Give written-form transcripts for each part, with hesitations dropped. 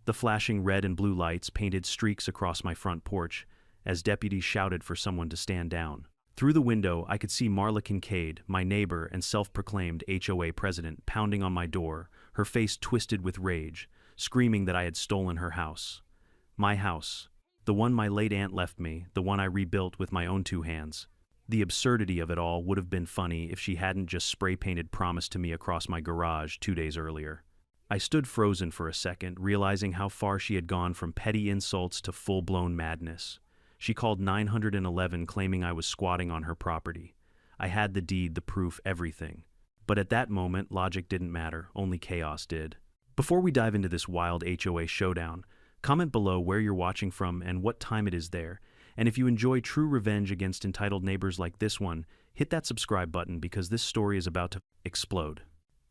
The flashing red and blue lights painted streaks across my front porch as deputies shouted for someone to stand down. Through the window, I could see Marla Kincaid, my neighbor and self-proclaimed HOA president, pounding on my door, her face twisted with rage, screaming that I had stolen her house. My house. The one my late aunt left me, the one I rebuilt with my own two hands. The absurdity of it all would have been funny if she hadn't just spray-painted promise to me across my garage 2 days earlier. I stood frozen for a second, realizing how far she had gone from petty insults to full-blown madness. She called 911 claiming I was squatting on her property. I had the deed, the proof, everything. But at that moment, logic didn't matter, only chaos did. Before we dive into this wild HOA showdown, comment below where you're watching from and what time it is there. And if you enjoy true revenge against entitled neighbors like this one, hit that subscribe button because this story is about to explode.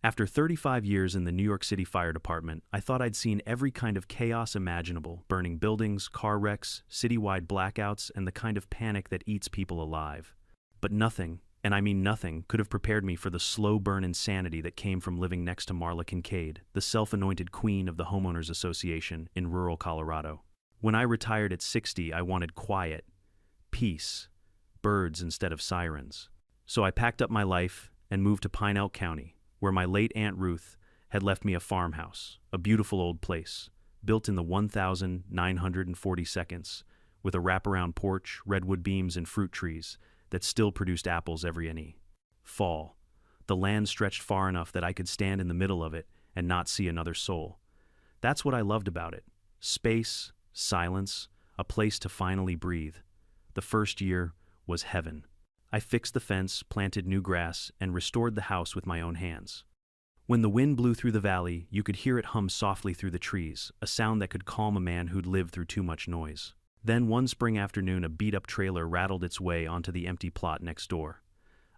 After 35 years in the New York City Fire Department, I thought I'd seen every kind of chaos imaginable: burning buildings, car wrecks, citywide blackouts, and the kind of panic that eats people alive. But nothing, and I mean nothing, could have prepared me for the slow burn insanity that came from living next to Marla Kincaid, the self-anointed queen of the Homeowners Association in rural Colorado. When I retired at 60, I wanted quiet, peace, birds instead of sirens. So I packed up my life and moved to Pinellas County, where my late Aunt Ruth had left me a farmhouse, a beautiful old place, built in the 1942, with a wraparound porch, redwood beams, and fruit trees that still produced apples every fall. The land stretched far enough that I could stand in the middle of it and not see another soul. That's what I loved about it. Space, silence, a place to finally breathe. The first year was heaven. I fixed the fence, planted new grass, and restored the house with my own hands. When the wind blew through the valley, you could hear it hum softly through the trees, a sound that could calm a man who'd lived through too much noise. Then one spring afternoon, a beat-up trailer rattled its way onto the empty plot next door.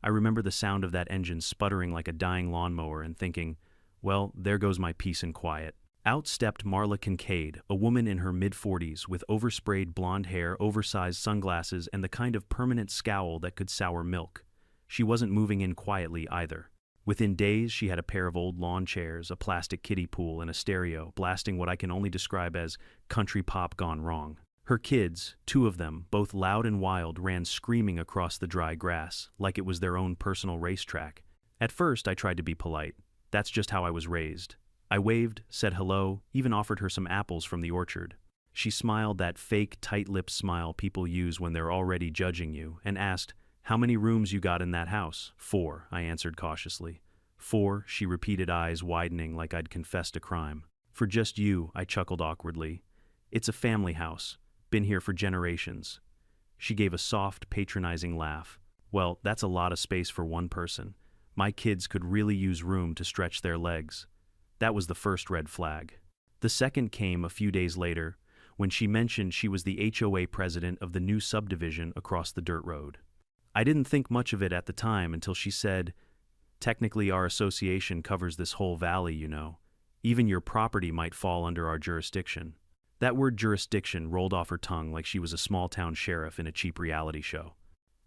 I remember the sound of that engine sputtering like a dying lawnmower and thinking, well, there goes my peace and quiet. Out stepped Marla Kincaid, a woman in her mid-40s with oversprayed blonde hair, oversized sunglasses, and the kind of permanent scowl that could sour milk. She wasn't moving in quietly either. Within days, she had a pair of old lawn chairs, a plastic kiddie pool, and a stereo, blasting what I can only describe as country pop gone wrong. Her kids, 2 of them, both loud and wild, ran screaming across the dry grass, like it was their own personal racetrack. At first, I tried to be polite. That's just how I was raised. I waved, said hello, even offered her some apples from the orchard. She smiled that fake, tight-lipped smile people use when they're already judging you, and asked, "How many rooms you got in that house?" 4, I answered cautiously. 4, she repeated, eyes widening like I'd confessed a crime. "For just you," I chuckled awkwardly. "It's a family house. Been here for generations." She gave a soft, patronizing laugh. "Well, that's a lot of space for one person. My kids could really use room to stretch their legs." That was the first red flag. The second came a few days later, when she mentioned she was the HOA president of the new subdivision across the dirt road. I didn't think much of it at the time until she said, "Technically, our association covers this whole valley, you know. Even your property might fall under our jurisdiction." That word jurisdiction rolled off her tongue like she was a small-town sheriff in a cheap reality show.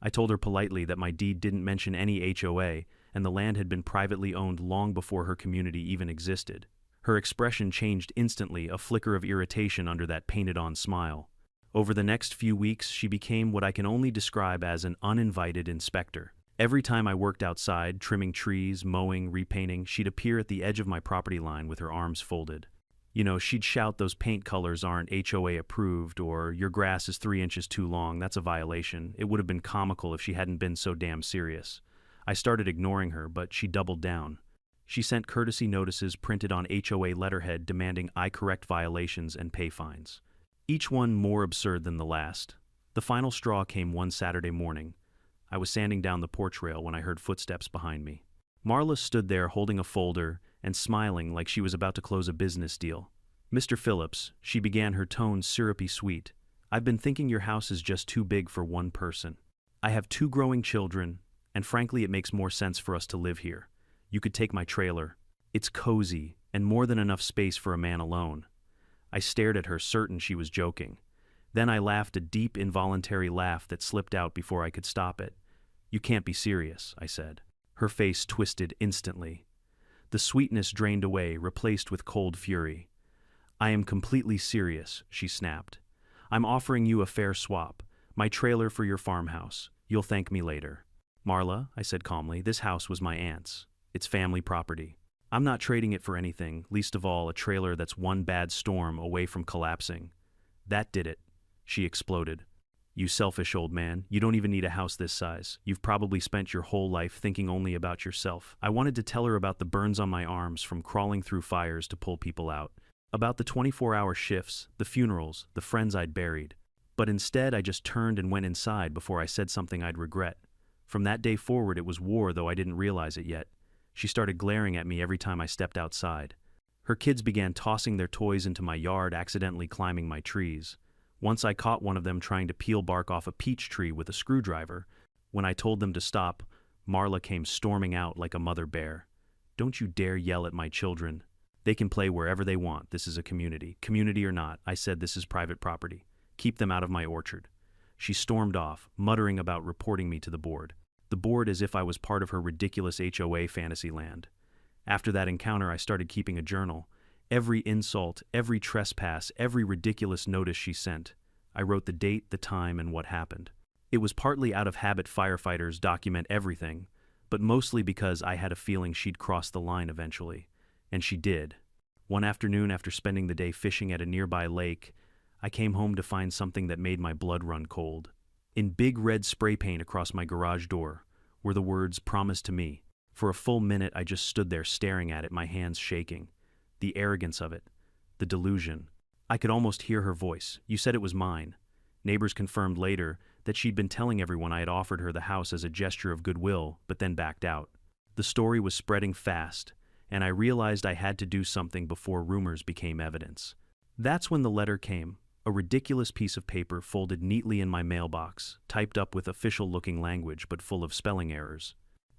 I told her politely that my deed didn't mention any HOA, and the land had been privately owned long before her community even existed. Her expression changed instantly, a flicker of irritation under that painted-on smile. Over the next few weeks, she became what I can only describe as an uninvited inspector. Every time I worked outside, trimming trees, mowing, repainting, she'd appear at the edge of my property line with her arms folded. You know, she'd shout, "Those paint colors aren't HOA approved," or "Your grass is 3 inches too long, that's a violation." It would have been comical if she hadn't been so damn serious. I started ignoring her, but she doubled down. She sent courtesy notices printed on HOA letterhead demanding I correct violations and pay fines. Each one more absurd than the last. The final straw came one Saturday morning. I was sanding down the porch rail when I heard footsteps behind me. Marla stood there holding a folder and smiling like she was about to close a business deal. "Mr. Phillips," she began, her tone syrupy sweet, "I've been thinking your house is just too big for one person. I have 2 growing children, and frankly it makes more sense for us to live here. You could take my trailer. It's cozy, and more than enough space for a man alone." I stared at her, certain she was joking. Then I laughed, a deep, involuntary laugh that slipped out before I could stop it. "You can't be serious," I said. Her face twisted instantly. The sweetness drained away, replaced with cold fury. I am completely serious, she snapped. I'm offering you a fair swap. My trailer for your farmhouse. You'll thank me later. Marla, I said calmly, this house was my aunt's. It's family property. I'm not trading it for anything, least of all a trailer that's one bad storm away from collapsing. That did it. She exploded. You selfish old man, you don't even need a house this size. You've probably spent your whole life thinking only about yourself. I wanted to tell her about the burns on my arms from crawling through fires to pull people out, about the 24-hour shifts, the funerals, the friends I'd buried. But instead I just turned and went inside before I said something I'd regret. From that day forward it was war, though I didn't realize it yet. She started glaring at me every time I stepped outside. Her kids began tossing their toys into my yard, accidentally climbing my trees. Once I caught one of them trying to peel bark off a peach tree with a screwdriver. When I told them to stop, Marla came storming out like a mother bear. Don't you dare yell at my children. They can play wherever they want. This is a community. Community or not, I said this is private property. Keep them out of my orchard. She stormed off, muttering about reporting me to the board. The board as if I was part of her ridiculous HOA fantasy land. After that encounter, I started keeping a journal. Every insult, every trespass, every ridiculous notice she sent. I wrote the date, the time, and what happened. It was partly out of habit. Firefighters document everything, but mostly because I had a feeling she'd cross the line eventually. And she did. One afternoon, after spending the day fishing at a nearby lake, I came home to find something that made my blood run cold. In big red spray paint across my garage door were the words, "Promise to me." For a full minute I just stood there staring at it, my hands shaking. The arrogance of it. The delusion. I could almost hear her voice. You said it was mine. Neighbors confirmed later that she'd been telling everyone I had offered her the house as a gesture of goodwill, but then backed out. The story was spreading fast, and I realized I had to do something before rumors became evidence. That's when the letter came. A ridiculous piece of paper folded neatly in my mailbox, typed up with official-looking language but full of spelling errors.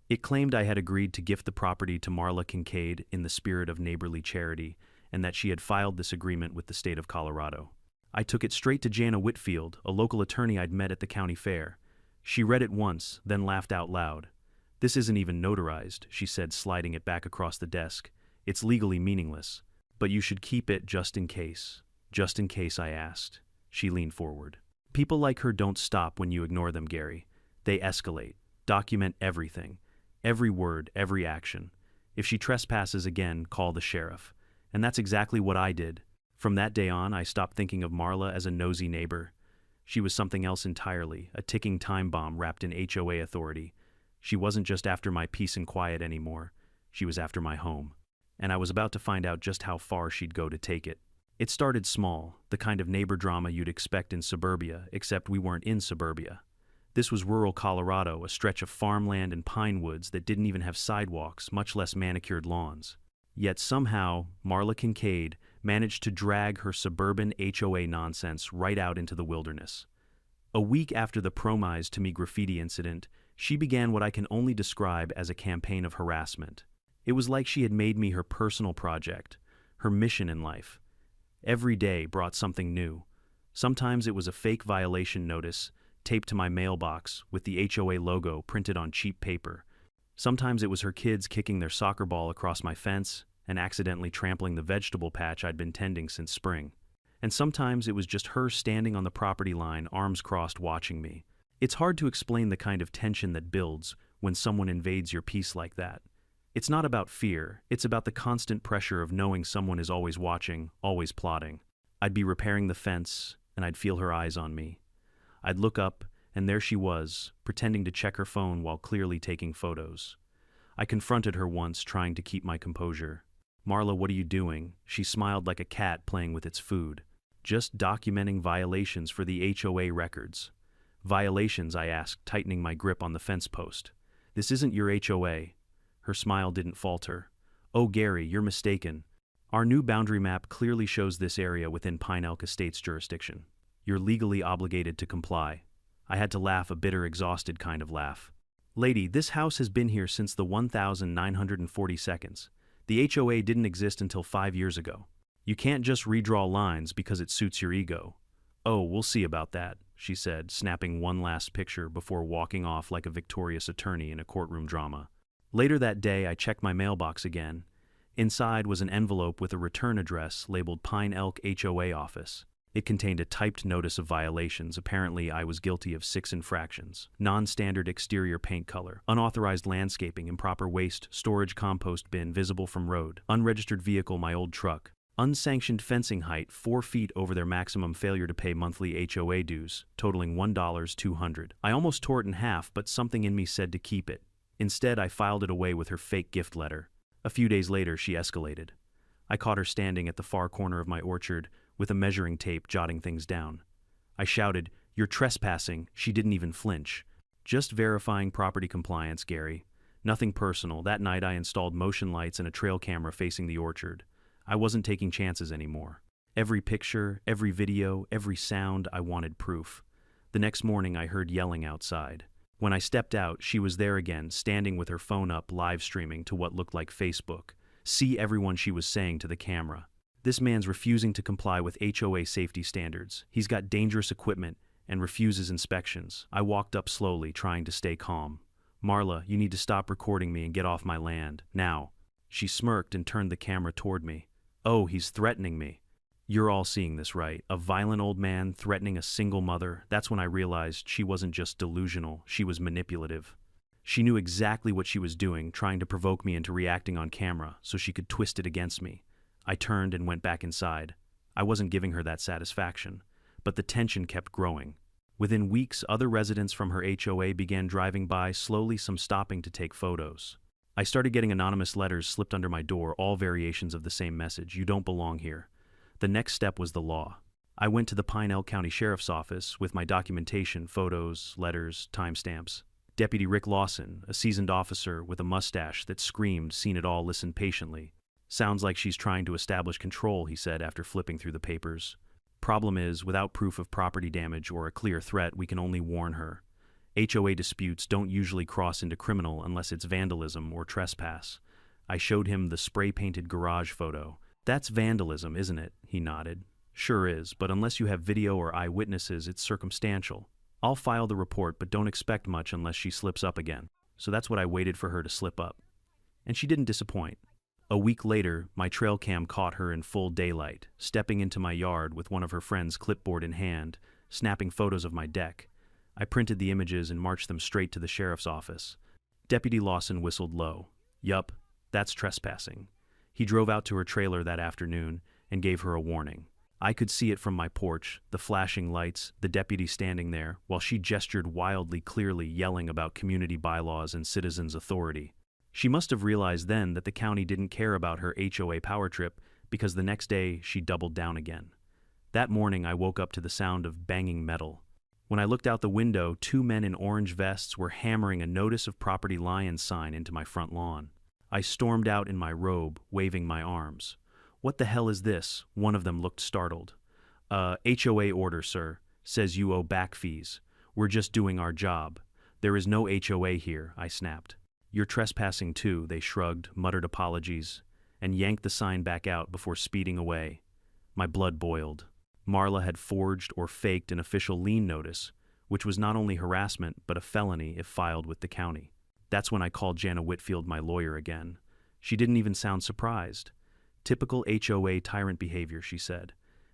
It claimed I had agreed to gift the property to Marla Kincaid in the spirit of neighborly charity, and that she had filed this agreement with the state of Colorado. I took it straight to Jana Whitfield, a local attorney I'd met at the county fair. She read it once, then laughed out loud. This isn't even notarized, she said, sliding it back across the desk. It's legally meaningless. But you should keep it just in case. Just in case, I asked. She leaned forward. People like her don't stop when you ignore them, Gary. They escalate. Document everything. Every word, every action. If she trespasses again, call the sheriff. And that's exactly what I did. From that day on, I stopped thinking of Marla as a nosy neighbor. She was something else entirely, a ticking time bomb wrapped in HOA authority. She wasn't just after my peace and quiet anymore. She was after my home. And I was about to find out just how far she'd go to take it. It started small, the kind of neighbor drama you'd expect in suburbia, except we weren't in suburbia. This was rural Colorado, a stretch of farmland and pine woods that didn't even have sidewalks, much less manicured lawns. Yet somehow, Marla Kincaid managed to drag her suburban HOA nonsense right out into the wilderness. A week after the Promise to Me graffiti incident, she began what I can only describe as a campaign of harassment. It was like she had made me her personal project, her mission in life. Every day brought something new. Sometimes it was a fake violation notice taped to my mailbox with the HOA logo printed on cheap paper. Sometimes it was her kids kicking their soccer ball across my fence and accidentally trampling the vegetable patch I'd been tending since spring. And sometimes it was just her standing on the property line, arms crossed, watching me. It's hard to explain the kind of tension that builds when someone invades your peace like that. It's not about fear, it's about the constant pressure of knowing someone is always watching, always plotting. I'd be repairing the fence, and I'd feel her eyes on me. I'd look up, and there she was, pretending to check her phone while clearly taking photos. I confronted her once, trying to keep my composure. Marla, what are you doing? She smiled like a cat playing with its food. Just documenting violations for the HOA records. Violations, I asked, tightening my grip on the fence post. This isn't your HOA. Her smile didn't falter. Oh, Gary, you're mistaken. Our new boundary map clearly shows this area within Pine Elk Estate's jurisdiction. You're legally obligated to comply. I had to laugh, a bitter, exhausted kind of laugh. Lady, this house has been here since the 1940 seconds. The HOA didn't exist until 5 years ago. You can't just redraw lines because it suits your ego. Oh, we'll see about that, she said, snapping one last picture before walking off like a victorious attorney in a courtroom drama. Later that day, I checked my mailbox again. Inside was an envelope with a return address labeled Pine Elk HOA office. It contained a typed notice of violations. Apparently, I was guilty of 6 infractions. Non-standard exterior paint color, unauthorized landscaping, improper waste, storage compost bin visible from road, unregistered vehicle my old truck, unsanctioned fencing height 4 feet over their maximum, failure to pay monthly HOA dues, totaling $1,200. I almost tore it in half, but something in me said to keep it. Instead, I filed it away with her fake gift letter. A few days later, she escalated. I caught her standing at the far corner of my orchard, with a measuring tape jotting things down. I shouted, "You're trespassing." She didn't even flinch. "Just verifying property compliance, Gary. Nothing personal." That night I installed motion lights and a trail camera facing the orchard. I wasn't taking chances anymore. Every picture, every video, every sound, I wanted proof. The next morning I heard yelling outside. When I stepped out, she was there again, standing with her phone up, live streaming to what looked like Facebook. "See everyone," she was saying to the camera. "This man's refusing to comply with HOA safety standards. He's got dangerous equipment and refuses inspections." I walked up slowly, trying to stay calm. "Marla, you need to stop recording me and get off my land. Now." She smirked and turned the camera toward me. "Oh, he's threatening me." "You're all seeing this, right? A violent old man threatening a single mother." That's when I realized she wasn't just delusional, she was manipulative. She knew exactly what she was doing, trying to provoke me into reacting on camera so she could twist it against me. I turned and went back inside. I wasn't giving her that satisfaction, but the tension kept growing. Within weeks, other residents from her HOA began driving by, slowly some stopping to take photos. I started getting anonymous letters slipped under my door, all variations of the same message: "You don't belong here." The next step was the law. I went to the Pine Elk County Sheriff's Office with my documentation, photos, letters, timestamps. Deputy Rick Lawson, a seasoned officer with a mustache that screamed, "Seen it all," listened patiently. "Sounds like she's trying to establish control," he said after flipping through the papers. "Problem is, without proof of property damage or a clear threat, we can only warn her. HOA disputes don't usually cross into criminal unless it's vandalism or trespass." I showed him the spray-painted garage photo. "That's vandalism, isn't it?" He nodded. "Sure is, but unless you have video or eyewitnesses, it's circumstantial. I'll file the report, but don't expect much unless she slips up again." So that's what I waited for her to slip up. And she didn't disappoint. A week later, my trail cam caught her in full daylight, stepping into my yard with one of her friends' clipboard in hand, snapping photos of my deck. I printed the images and marched them straight to the sheriff's office. Deputy Lawson whistled low. "Yup, that's trespassing." He drove out to her trailer that afternoon and gave her a warning. I could see it from my porch, the flashing lights, the deputy standing there, while she gestured wildly, clearly yelling about community bylaws and citizens' authority. She must have realized then that the county didn't care about her HOA power trip, because the next day she doubled down again. That morning I woke up to the sound of banging metal. When I looked out the window, 2 men in orange vests were hammering a notice of property lions sign into my front lawn. I stormed out in my robe, waving my arms. "What the hell is this?" One of them looked startled. HOA order, sir. Says you owe back fees. We're just doing our job." "There is no HOA here," I snapped. "You're trespassing too," they shrugged, muttered apologies, and yanked the sign back out before speeding away. My blood boiled. Marla had forged or faked an official lien notice, which was not only harassment but a felony if filed with the county. That's when I called Jana Whitfield my lawyer again. She didn't even sound surprised. "Typical HOA tyrant behavior," she said.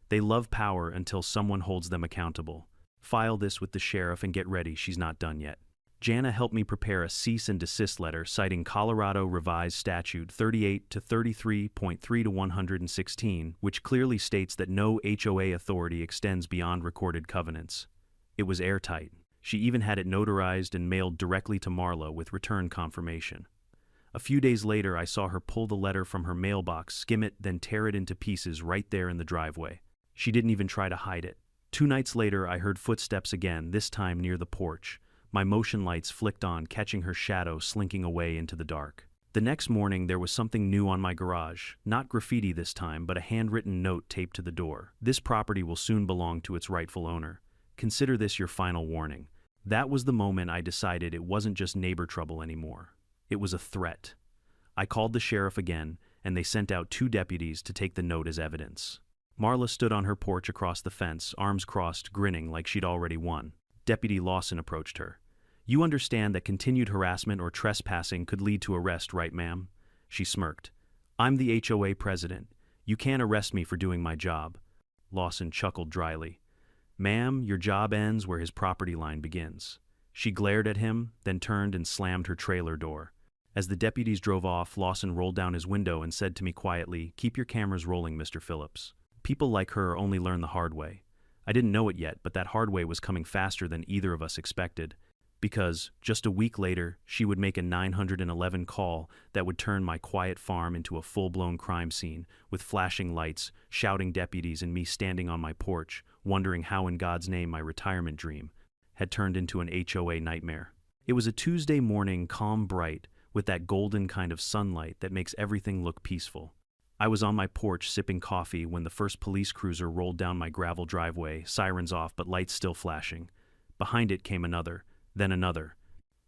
"They love power until someone holds them accountable. File this with the sheriff and get ready, she's not done yet." Jana helped me prepare a cease and desist letter citing Colorado Revised Statute 38 to 33.3 to 116, which clearly states that no HOA authority extends beyond recorded covenants. It was airtight. She even had it notarized and mailed directly to Marla with return confirmation. A few days later, I saw her pull the letter from her mailbox, skim it, then tear it into pieces right there in the driveway. She didn't even try to hide it. 2 nights later, I heard footsteps again, this time near the porch. My motion lights flicked on, catching her shadow slinking away into the dark. The next morning, there was something new on my garage. Not graffiti this time, but a handwritten note taped to the door. "This property will soon belong to its rightful owner. Consider this your final warning." That was the moment I decided it wasn't just neighbor trouble anymore. It was a threat. I called the sheriff again, and they sent out 2 deputies to take the note as evidence. Marla stood on her porch across the fence, arms crossed, grinning like she'd already won. Deputy Lawson approached her. "You understand that continued harassment or trespassing could lead to arrest, right, ma'am?" She smirked. I'm the HOA president. You can't arrest me for doing my job. Lawson chuckled dryly. Ma'am, your job ends where his property line begins. She glared at him, then turned and slammed her trailer door. As the deputies drove off, Lawson rolled down his window and said to me quietly, "Keep your cameras rolling, Mr. Phillips. People like her only learn the hard way." I didn't know it yet, but that hard way was coming faster than either of us expected. Because, just a week later, she would make a 911 call that would turn my quiet farm into a full-blown crime scene, with flashing lights, shouting deputies, and me standing on my porch, wondering how in God's name my retirement dream had turned into an HOA nightmare. It was a Tuesday morning, calm bright, with that golden kind of sunlight that makes everything look peaceful. I was on my porch sipping coffee when the first police cruiser rolled down my gravel driveway, sirens off but lights still flashing. Behind it came another, then another.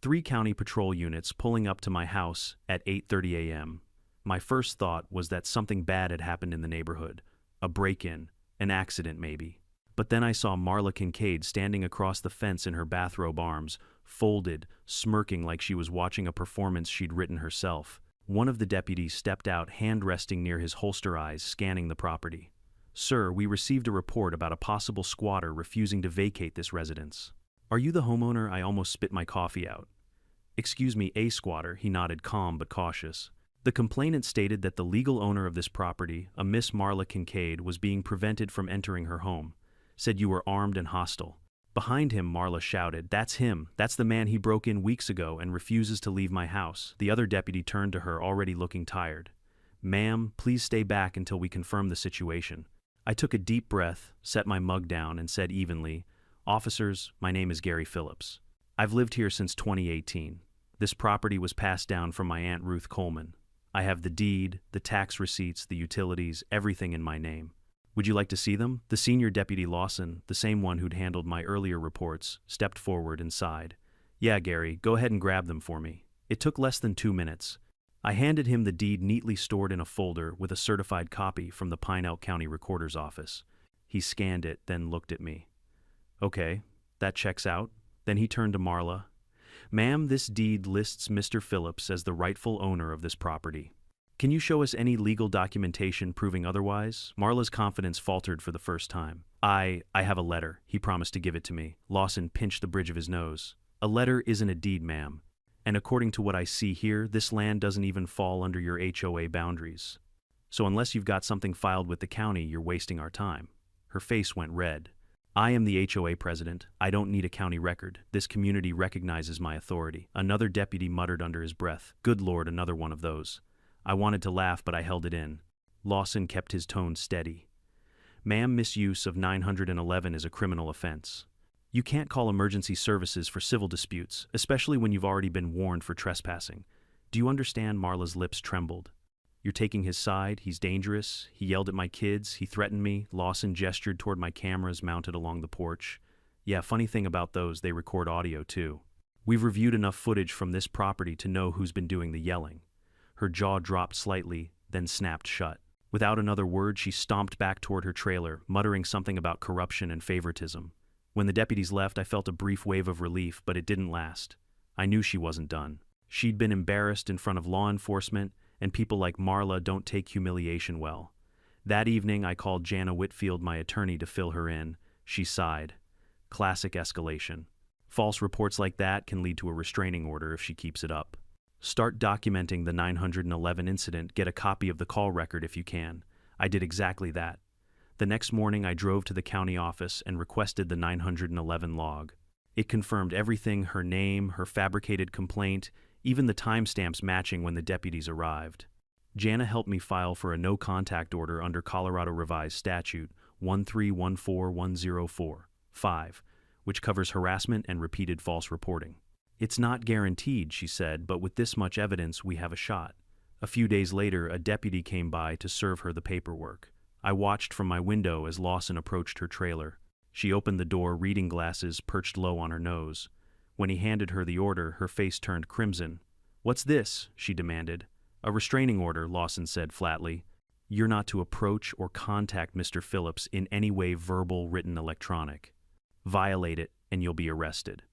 3 county patrol units pulling up to my house at 8:30 a.m. My first thought was that something bad had happened in the neighborhood. A break-in, an accident maybe. But then I saw Marla Kincaid standing across the fence in her bathrobe, arms folded, smirking like she was watching a performance she'd written herself. One of the deputies stepped out, hand resting near his holster, eyes scanning the property. "Sir, we received a report about a possible squatter refusing to vacate this residence." "Are you the homeowner?" I almost spit my coffee out. "Excuse me, a squatter," he nodded, calm but cautious. The complainant stated that the legal owner of this property, a Miss Marla Kincaid, was being prevented from entering her home. Said you were armed and hostile. Behind him, Marla shouted, "That's him. That's the man. He broke in weeks ago and refuses to leave my house." The other deputy turned to her, already looking tired. "Ma'am, please stay back until we confirm the situation." I took a deep breath, set my mug down, and said evenly, "Officers, my name is Gary Phillips. I've lived here since 2018. This property was passed down from my Aunt Ruth Coleman. I have the deed, the tax receipts, the utilities, everything in my name. Would you like to see them?" The senior deputy, Lawson, the same one who'd handled my earlier reports, stepped forward and sighed. "Yeah, Gary, go ahead and grab them for me." It took less than 2 minutes. I handed him the deed neatly stored in a folder with a certified copy from the Pine Elk County Recorder's Office. He scanned it, then looked at me. "Okay, that checks out." Then he turned to Marla. "Ma'am, this deed lists Mr. Phillips as the rightful owner of this property. Can you show us any legal documentation proving otherwise?" Marla's confidence faltered for the first time. I have a letter." He promised to give it to me. Lawson pinched the bridge of his nose. "A letter isn't a deed, ma'am. And according to what I see here, this land doesn't even fall under your HOA boundaries. So unless you've got something filed with the county, you're wasting our time." Her face went red. "I am the HOA president. I don't need a county record. This community recognizes my authority." Another deputy muttered under his breath, "Good Lord, another one of those." I wanted to laugh, but I held it in. Lawson kept his tone steady. "Ma'am, misuse of 911 is a criminal offense. You can't call emergency services for civil disputes, especially when you've already been warned for trespassing. Do you understand?" Marla's lips trembled. "You're taking his side. He's dangerous. He yelled at my kids. He threatened me." Lawson gestured toward my cameras mounted along the porch. "Yeah, funny thing about those, they record audio too. We've reviewed enough footage from this property to know who's been doing the yelling." Her jaw dropped slightly, then snapped shut. Without another word, she stomped back toward her trailer, muttering something about corruption and favoritism. When the deputies left, I felt a brief wave of relief, but it didn't last. I knew she wasn't done. She'd been embarrassed in front of law enforcement, and people like Marla don't take humiliation well. That evening, I called Jana Whitfield, my attorney, to fill her in. She sighed. Classic escalation. False reports like that can lead to a restraining order if she keeps it up. Start documenting the 911 incident. Get a copy of the call record if you can. I did exactly that. The next morning, I drove to the county office and requested the 911 log. It confirmed everything: her name, her fabricated complaint, even the timestamps matching when the deputies arrived. Jana helped me file for a no-contact order under Colorado Revised Statute 1314104-5, which covers harassment and repeated false reporting. "It's not guaranteed," she said, "but with this much evidence, we have a shot." A few days later, a deputy came by to serve her the paperwork. I watched from my window as Lawson approached her trailer. She opened the door, reading glasses perched low on her nose. When he handed her the order, her face turned crimson. "What's this?" she demanded. "A restraining order," Lawson said flatly. "You're not to approach or contact Mr. Phillips in any way, verbal, written, electronic. Violate it, and you'll be arrested."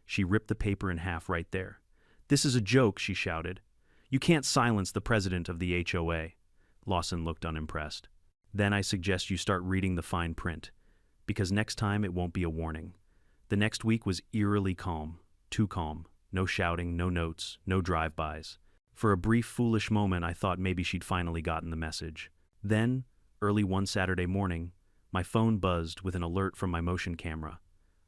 She ripped the paper in half right there. "This is a joke," she shouted. "You can't silence the president of the HOA." Lawson looked unimpressed. Then I suggest you start reading the fine print, because next time it won't be a warning. The next week was eerily calm, too calm. No shouting, no notes, no drive-bys. For a brief, foolish moment, I thought maybe she'd finally gotten the message. Then, early one Saturday morning, my phone buzzed with an alert from my motion camera.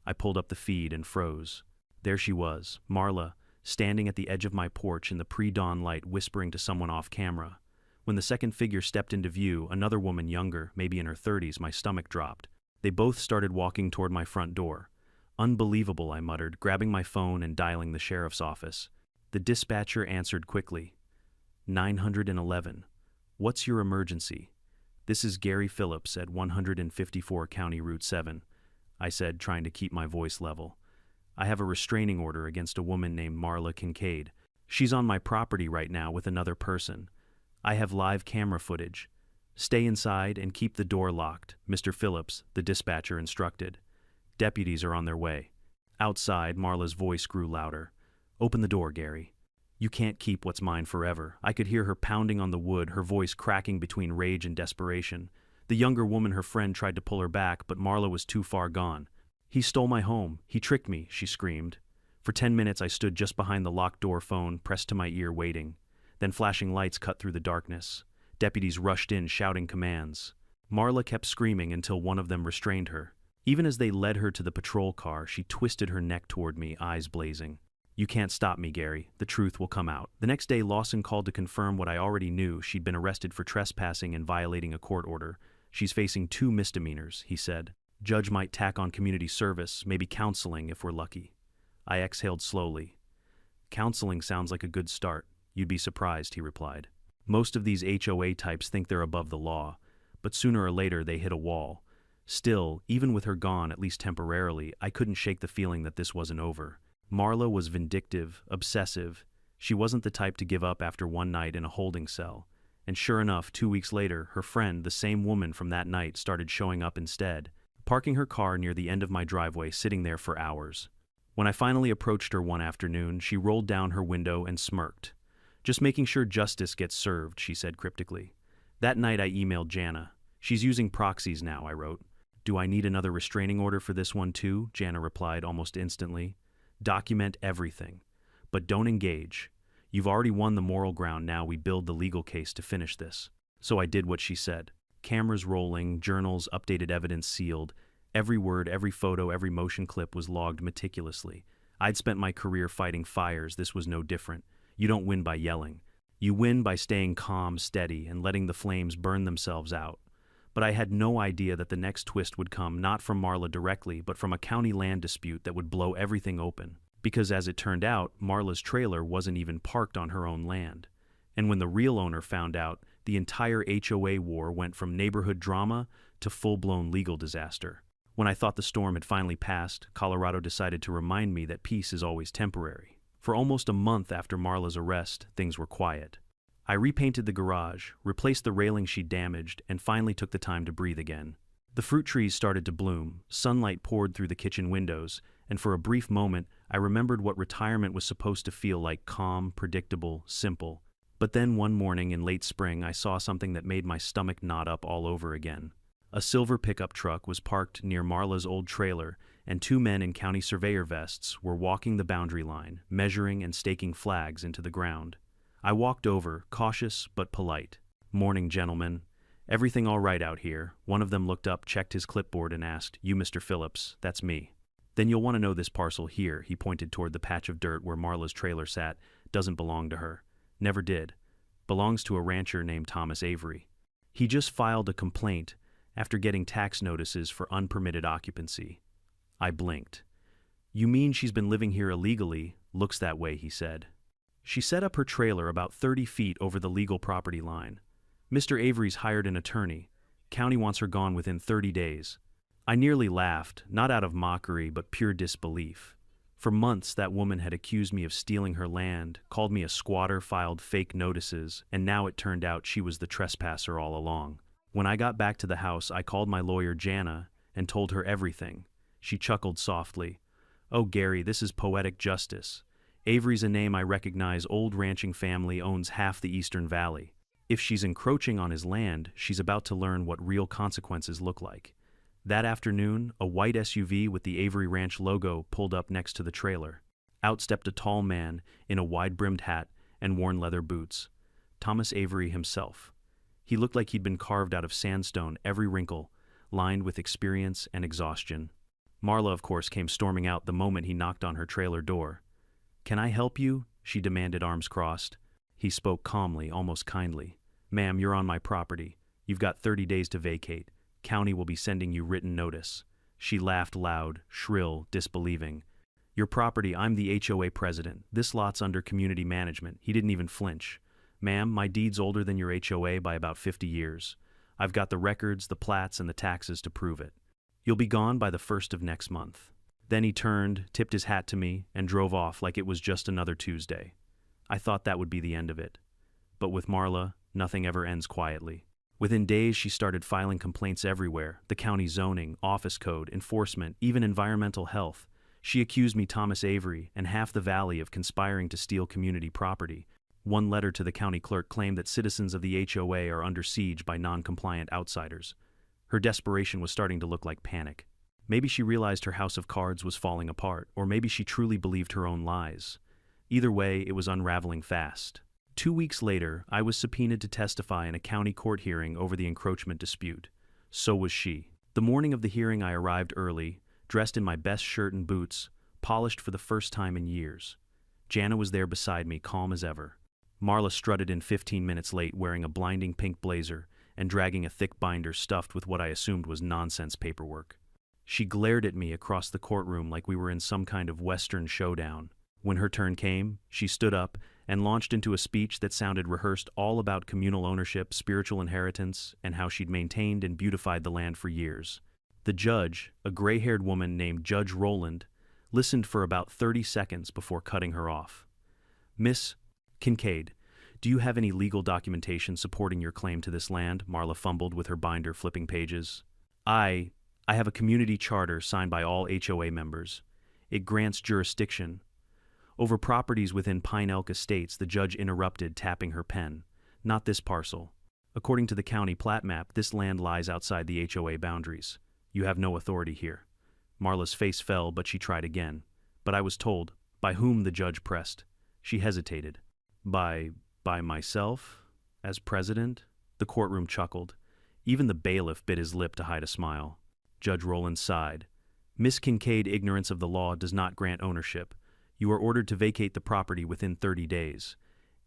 I pulled up the feed and froze. There she was, Marla, standing at the edge of my porch in the pre-dawn light, whispering to someone off camera. When the second figure stepped into view, another woman younger, maybe in her 30s, my stomach dropped. They both started walking toward my front door. Unbelievable, I muttered, grabbing my phone and dialing the sheriff's office. The dispatcher answered quickly. 911. What's your emergency? This is Gary Phillips at 154 County Route 7, I said, trying to keep my voice level. I have a restraining order against a woman named Marla Kincaid. She's on my property right now with another person. I have live camera footage. Stay inside and keep the door locked, Mr. Phillips, the dispatcher instructed. Deputies are on their way. Outside, Marla's voice grew louder. Open the door, Gary. You can't keep what's mine forever. I could hear her pounding on the wood, her voice cracking between rage and desperation. The younger woman, her friend, tried to pull her back, but Marla was too far gone. He stole my home. He tricked me, she screamed. For 10 minutes, I stood just behind the locked door, phone pressed to my ear, waiting. Then flashing lights cut through the darkness. Deputies rushed in, shouting commands. Marla kept screaming until one of them restrained her. Even as they led her to the patrol car, she twisted her neck toward me, eyes blazing. You can't stop me, Gary. The truth will come out. The next day, Lawson called to confirm what I already knew. She'd been arrested for trespassing and violating a court order. She's facing 2 misdemeanors, he said. Judge might tack on community service, maybe counseling if we're lucky. I exhaled slowly. Counseling sounds like a good start. You'd be surprised, he replied. Most of these HOA types think they're above the law, but sooner or later they hit a wall. Still, even with her gone, at least temporarily, I couldn't shake the feeling that this wasn't over. Marla was vindictive, obsessive. She wasn't the type to give up after one night in a holding cell. And sure enough, 2 weeks later, her friend, the same woman from that night, started showing up instead, parking her car near the end of my driveway, sitting there for hours. When I finally approached her one afternoon, she rolled down her window and smirked. Just making sure justice gets served, she said cryptically. That night I emailed Jana. She's using proxies now, I wrote. Do I need another restraining order for this one too? Jana replied almost instantly. Document everything, but don't engage. You've already won the moral ground, now we build the legal case to finish this. So I did what she said. Cameras rolling, journals, updated evidence sealed. Every word, every photo, every motion clip was logged meticulously. I'd spent my career fighting fires, this was no different. You don't win by yelling. You win by staying calm, steady, and letting the flames burn themselves out. But I had no idea that the next twist would come not from Marla directly, but from a county land dispute that would blow everything open. Because as it turned out, Marla's trailer wasn't even parked on her own land. And when the real owner found out, the entire HOA war went from neighborhood drama to full-blown legal disaster. When I thought the storm had finally passed, Colorado decided to remind me that peace is always temporary. For almost a month after Marla's arrest, things were quiet. I repainted the garage, replaced the railing she'd damaged, and finally took the time to breathe again. The fruit trees started to bloom, sunlight poured through the kitchen windows, and for a brief moment, I remembered what retirement was supposed to feel like: calm, predictable, simple. But then one morning in late spring, I saw something that made my stomach knot up all over again. A silver pickup truck was parked near Marla's old trailer, and 2 men in county surveyor vests were walking the boundary line, measuring and staking flags into the ground. I walked over, cautious but polite. Morning, gentlemen. Everything all right out here? One of them looked up, checked his clipboard, and asked, You, Mr. Phillips? That's me. Then you'll want to know this parcel here, he pointed toward the patch of dirt where Marla's trailer sat. Doesn't belong to her. Never did. Belongs to a rancher named Thomas Avery. He just filed a complaint after getting tax notices for unpermitted occupancy. I blinked. You mean she's been living here illegally? Looks that way, he said. She set up her trailer about 30 feet over the legal property line. Mr. Avery's hired an attorney. County wants her gone within 30 days. I nearly laughed, not out of mockery, but pure disbelief. For months, that woman had accused me of stealing her land, called me a squatter, filed fake notices, and now it turned out she was the trespasser all along. When I got back to the house, I called my lawyer, Jana, and told her everything. She chuckled softly. Oh, Gary, this is poetic justice. Avery's a name I recognize. Old ranching family, owns half the Eastern Valley. If she's encroaching on his land, she's about to learn what real consequences look like. That afternoon, a white SUV with the Avery Ranch logo pulled up next to the trailer. Out stepped a tall man in a wide-brimmed hat and worn leather boots. Thomas Avery himself. He looked like he'd been carved out of sandstone, every wrinkle lined with experience and exhaustion. Marla, of course, came storming out the moment he knocked on her trailer door. "Can I help you?" she demanded, arms crossed. He spoke calmly, almost kindly. "Ma'am, you're on my property. You've got 30 days to vacate. County will be sending you written notice." She laughed loud, shrill, disbelieving. "Your property, I'm the HOA president. This lot's under community management." He didn't even flinch. "Ma'am, my deed's older than your HOA by about 50 years. I've got the records, the plats, and the taxes to prove it. You'll be gone by the 1st of next month." Then he turned, tipped his hat to me, and drove off like it was just another Tuesday. I thought that would be the end of it. But with Marla, nothing ever ends quietly. Within days, she started filing complaints everywhere: the county zoning, office code, enforcement, even environmental health. She accused me, Thomas Avery, and half the valley of conspiring to steal community property. One letter to the county clerk claimed that citizens of the HOA are under siege by non-compliant outsiders. Her desperation was starting to look like panic. Maybe she realized her house of cards was falling apart, or maybe she truly believed her own lies. Either way, it was unraveling fast. 2 weeks later, I was subpoenaed to testify in a county court hearing over the encroachment dispute. So was she. The morning of the hearing, I arrived early, dressed in my best shirt and boots, polished for the first time in years. Jana was there beside me, calm as ever. Marla strutted in 15 minutes late, wearing a blinding pink blazer and dragging a thick binder stuffed with what I assumed was nonsense paperwork. She glared at me across the courtroom like we were in some kind of Western showdown. When her turn came, she stood up and launched into a speech that sounded rehearsed, all about communal ownership, spiritual inheritance, and how she'd maintained and beautified the land for years. The judge, a gray-haired woman named Judge Rowland, listened for about 30 seconds before cutting her off. "Miss Kincaid, do you have any legal documentation supporting your claim to this land?" Marla fumbled with her binder, flipping pages. I have a community charter signed by all HOA members. It grants jurisdiction over properties within Pine Elk Estates. The judge interrupted, tapping her pen. "Not this parcel. According to the county plat map, this land lies outside the HOA boundaries. You have no authority here." Marla's face fell, but she tried again. "But I was told." "By whom?" the judge pressed. She hesitated. By myself? As president?" The courtroom chuckled. Even the bailiff bit his lip to hide a smile. Judge Rowland sighed. "Miss Kincaid, ignorance of the law does not grant ownership. You are ordered to vacate the property within 30 days.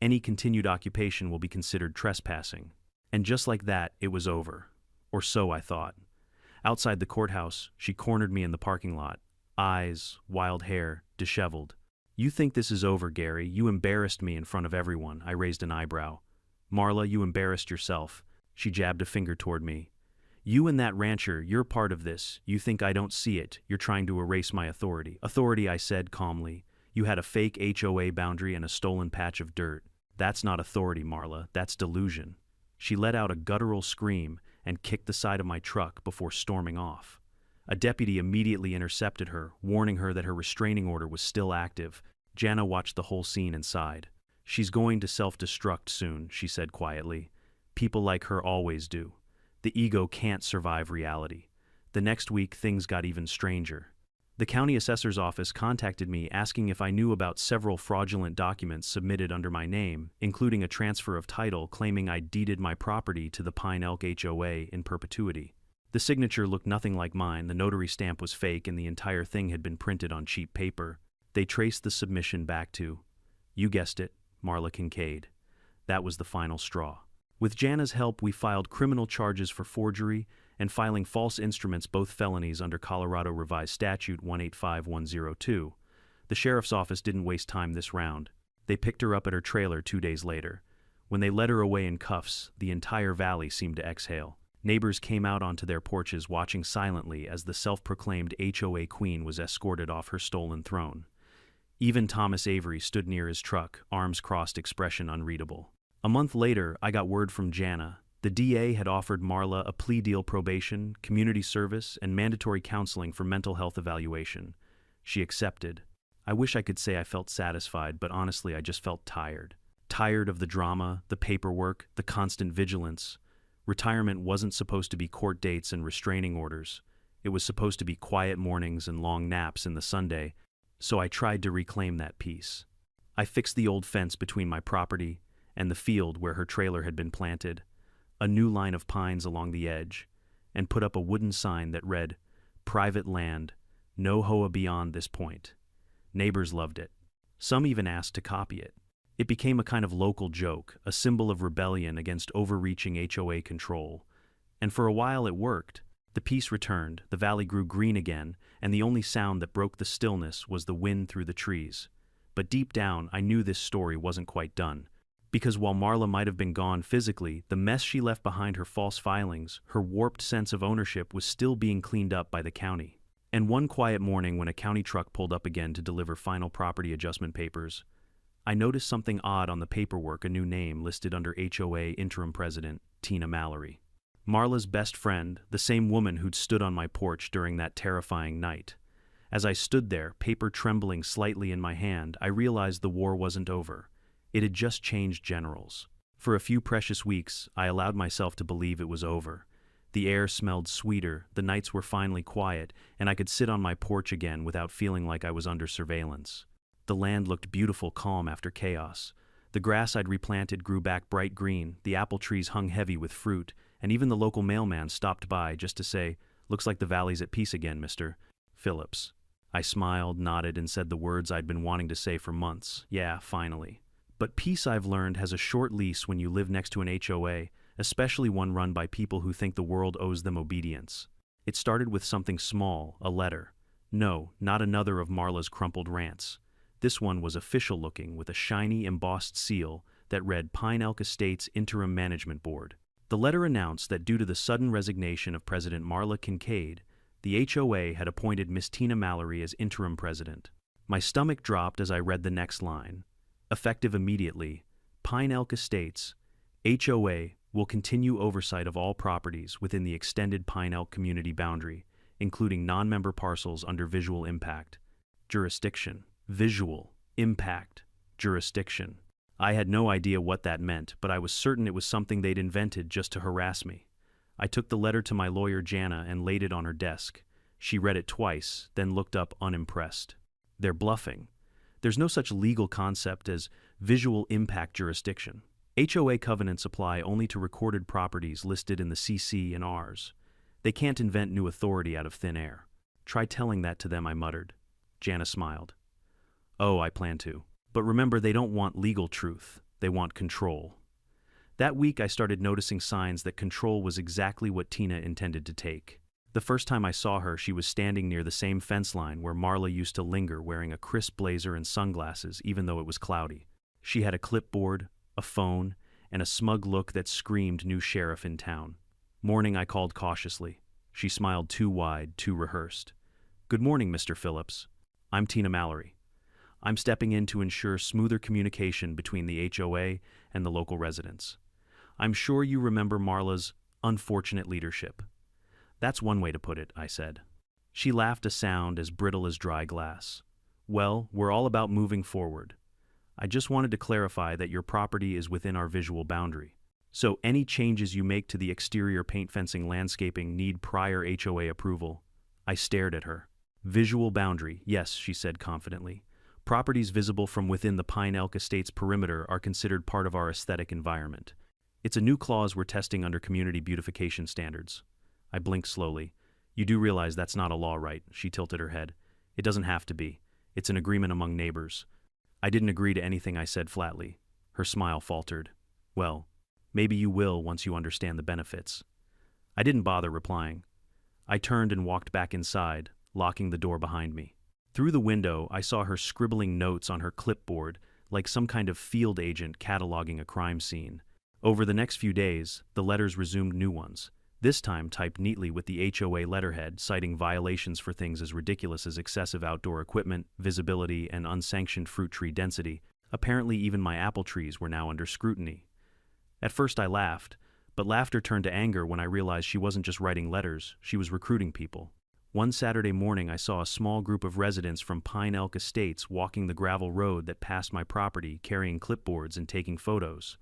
Any continued occupation will be considered trespassing." And just like that, it was over. Or so I thought. Outside the courthouse, she cornered me in the parking lot. Eyes, wild hair, disheveled. "You think this is over, Gary? You embarrassed me in front of everyone." I raised an eyebrow. "Marla, you embarrassed yourself." She jabbed a finger toward me. "You and that rancher, you're part of this. You think I don't see it. You're trying to erase my authority." "Authority," I said calmly. "You had a fake HOA boundary and a stolen patch of dirt. That's not authority, Marla. That's delusion." She let out a guttural scream and kicked the side of my truck before storming off. A deputy immediately intercepted her, warning her that her restraining order was still active. Jana watched the whole scene and sighed. "She's going to self-destruct soon," she said quietly. "People like her always do. The ego can't survive reality." The next week, things got even stranger. The county assessor's office contacted me asking if I knew about several fraudulent documents submitted under my name, including a transfer of title claiming I deeded my property to the Pine Elk HOA in perpetuity. The signature looked nothing like mine, the notary stamp was fake, and the entire thing had been printed on cheap paper. They traced the submission back to, you guessed it, Marla Kincaid. That was the final straw. With Jana's help, we filed criminal charges for forgery and filing false instruments, both felonies under Colorado Revised Statute 185102. The sheriff's office didn't waste time this round. They picked her up at her trailer 2 days later. When they led her away in cuffs, the entire valley seemed to exhale. Neighbors came out onto their porches, watching silently as the self-proclaimed HOA queen was escorted off her stolen throne. Even Thomas Avery stood near his truck, arms crossed, expression unreadable. A month later, I got word from Jana. The DA had offered Marla a plea deal, probation, community service, and mandatory counseling for mental health evaluation. She accepted. I wish I could say I felt satisfied, but honestly I just felt tired. Tired of the drama, the paperwork, the constant vigilance. Retirement wasn't supposed to be court dates and restraining orders. It was supposed to be quiet mornings and long naps in the Sunday, so I tried to reclaim that peace. I fixed the old fence between my property and the field where her trailer had been planted, a new line of pines along the edge, and put up a wooden sign that read, "Private land, no HOA beyond this point." Neighbors loved it. Some even asked to copy it. It became a kind of local joke, a symbol of rebellion against overreaching HOA control. And for a while it worked. The peace returned, the valley grew green again, and the only sound that broke the stillness was the wind through the trees. But deep down, I knew this story wasn't quite done. Because while Marla might have been gone physically, the mess she left behind, her false filings, her warped sense of ownership, was still being cleaned up by the county. And one quiet morning when a county truck pulled up again to deliver final property adjustment papers, I noticed something odd on the paperwork, a new name listed under HOA interim president, Tina Mallory. Marla's best friend, the same woman who'd stood on my porch during that terrifying night. As I stood there, paper trembling slightly in my hand, I realized the war wasn't over. It had just changed generals. For a few precious weeks, I allowed myself to believe it was over. The air smelled sweeter, the nights were finally quiet, and I could sit on my porch again without feeling like I was under surveillance. The land looked beautiful, calm after chaos. The grass I'd replanted grew back bright green, the apple trees hung heavy with fruit, and even the local mailman stopped by just to say, "Looks like the valley's at peace again, Mr. Phillips." I smiled, nodded, and said the words I'd been wanting to say for months. Yeah, finally. But peace, I've learned, has a short lease when you live next to an HOA, especially one run by people who think the world owes them obedience. It started with something small, a letter. No, not another of Marla's crumpled rants. This one was official-looking, with a shiny, embossed seal that read Pine Elk Estates Interim Management Board. The letter announced that due to the sudden resignation of President Marla Kincaid, the HOA had appointed Miss Tina Mallory as interim president. My stomach dropped as I read the next line. Effective immediately, Pine Elk Estates, HOA will continue oversight of all properties within the extended Pine Elk community boundary, including non-member parcels under visual impact. Jurisdiction. Visual impact jurisdiction. I had no idea what that meant, but I was certain it was something they'd invented just to harass me. I took the letter to my lawyer Jana and laid it on her desk. She read it twice, then looked up unimpressed. They're bluffing. There's no such legal concept as visual impact jurisdiction. HOA covenants apply only to recorded properties listed in the CC and Rs. They can't invent new authority out of thin air. Try telling that to them, I muttered. Jana smiled. Oh, I plan to. But remember, they don't want legal truth. They want control. That week, I started noticing signs that control was exactly what Tina intended to take. The first time I saw her, she was standing near the same fence line where Marla used to linger, wearing a crisp blazer and sunglasses, even though it was cloudy. She had a clipboard, a phone, and a smug look that screamed new sheriff in town. Morning, I called cautiously. She smiled too wide, too rehearsed. Good morning, Mr. Phillips. I'm Tina Mallory. I'm stepping in to ensure smoother communication between the HOA and the local residents. I'm sure you remember Marla's unfortunate leadership. That's one way to put it, I said. She laughed, a sound as brittle as dry glass. Well, we're all about moving forward. I just wanted to clarify that your property is within our visual boundary. So any changes you make to the exterior paint, fencing, landscaping need prior HOA approval. I stared at her. Visual boundary, yes, she said confidently. Properties visible from within the Pine Elk Estates perimeter are considered part of our aesthetic environment. It's a new clause we're testing under community beautification standards. I blinked slowly. You do realize that's not a law, right? She tilted her head. It doesn't have to be. It's an agreement among neighbors. I didn't agree to anything I said flatly. Her smile faltered. Well, maybe you will once you understand the benefits. I didn't bother replying. I turned and walked back inside, locking the door behind me. Through the window, I saw her scribbling notes on her clipboard, like some kind of field agent cataloging a crime scene. Over the next few days, the letters resumed new ones, this time typed neatly with the HOA letterhead, citing violations for things as ridiculous as excessive outdoor equipment, visibility, and unsanctioned fruit tree density. Apparently, even my apple trees were now under scrutiny. At first I laughed, but laughter turned to anger when I realized she wasn't just writing letters, she was recruiting people. One Saturday morning, I saw a small group of residents from Pine Elk Estates walking the gravel road that passed my property, carrying clipboards and taking photos.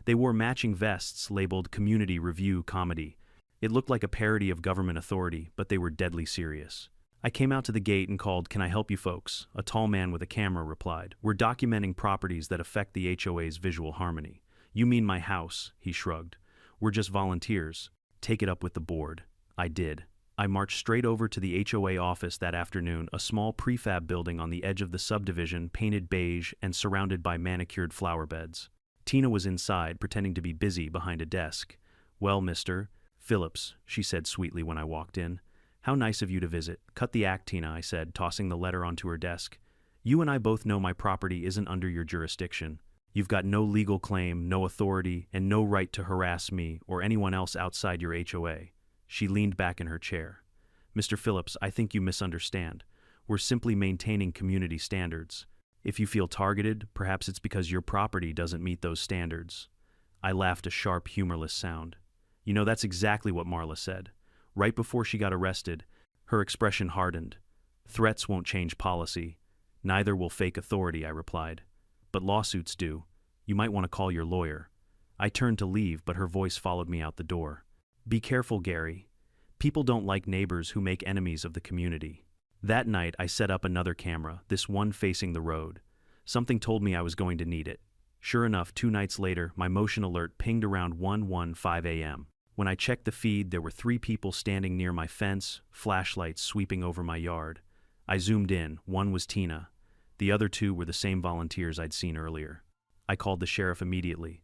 They wore matching vests labeled Community Review Comedy. It looked like a parody of government authority, but they were deadly serious. I came out to the gate and called, "Can I help you folks?" A tall man with a camera replied, "We're documenting properties that affect the HOA's visual harmony." "You mean my house?" he shrugged. "We're just volunteers. Take it up with the board." I did. I marched straight over to the HOA office that afternoon, a small prefab building on the edge of the subdivision, painted beige and surrounded by manicured flower beds. Tina was inside, pretending to be busy behind a desk. "Well, Mr. Phillips," she said sweetly when I walked in. "How nice of you to visit." "Cut the act, Tina," I said, tossing the letter onto her desk. "You and I both know my property isn't under your jurisdiction. You've got no legal claim, no authority, and no right to harass me or anyone else outside your HOA. She leaned back in her chair. "Mr. Phillips, I think you misunderstand. We're simply maintaining community standards. If you feel targeted, perhaps it's because your property doesn't meet those standards." I laughed a sharp, humorless sound. "You know, that's exactly what Marla said. Right before she got arrested, her expression hardened. "Threats won't change policy. Neither will fake authority," I replied. "But lawsuits do. You might want to call your lawyer." I turned to leave, but her voice followed me out the door. "Be careful, Gary. People don't like neighbors who make enemies of the community." That night, I set up another camera, this one facing the road. Something told me I was going to need it. Sure enough, 2 nights later, my motion alert pinged around 1:15 a.m. When I checked the feed, there were 3 people standing near my fence, flashlights sweeping over my yard. I zoomed in. One was Tina. The other 2 were the same volunteers I'd seen earlier. I called the sheriff immediately.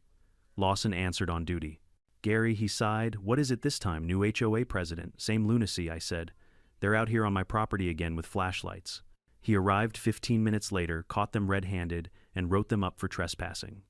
Lawson answered on duty. "Gary," he sighed, "what is it this time? New HOA president. Same lunacy," I said. "They're out here on my property again with flashlights." He arrived 15 minutes later, caught them red-handed, and wrote them up for trespassing.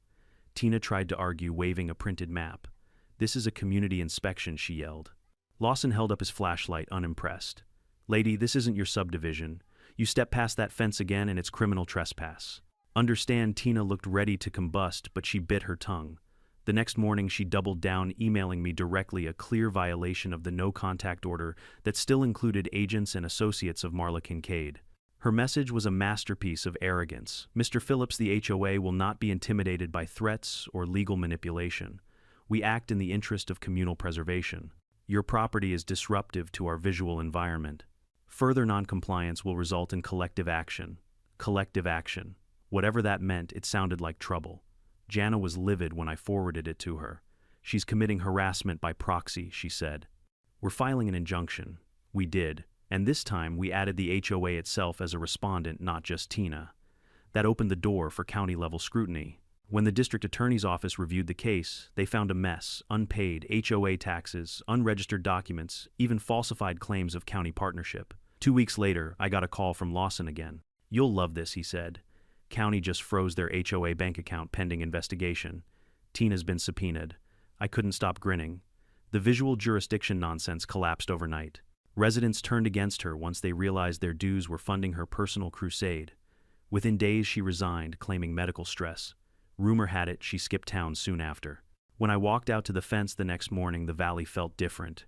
Tina tried to argue, waving a printed map. "This is a community inspection," she yelled. Lawson held up his flashlight, unimpressed. "Lady, this isn't your subdivision. You step past that fence again and it's criminal trespass." Understand, Tina looked ready to combust, but she bit her tongue. The next morning, she doubled down, emailing me directly a clear violation of the no-contact order that still included agents and associates of Marla Kincaid. Her message was a masterpiece of arrogance. "Mr. Phillips, the HOA will not be intimidated by threats or legal manipulation. We act in the interest of communal preservation. Your property is disruptive to our visual environment. Further noncompliance will result in collective action." Collective action. Whatever that meant, it sounded like trouble. Jana was livid when I forwarded it to her. "She's committing harassment by proxy," she said. "We're filing an injunction." We did, and this time we added the HOA itself as a respondent, not just Tina. That opened the door for county-level scrutiny. When the district attorney's office reviewed the case, they found a mess: unpaid HOA taxes, unregistered documents, even falsified claims of county partnership. 2 weeks later, I got a call from Lawson again. "You'll love this," he said. "County just froze their HOA bank account pending investigation. Tina's been subpoenaed." I couldn't stop grinning. The visual jurisdiction nonsense collapsed overnight. Residents turned against her once they realized their dues were funding her personal crusade. Within days, she resigned, claiming medical stress. Rumor had it she skipped town soon after. When I walked out to the fence the next morning, the valley felt different.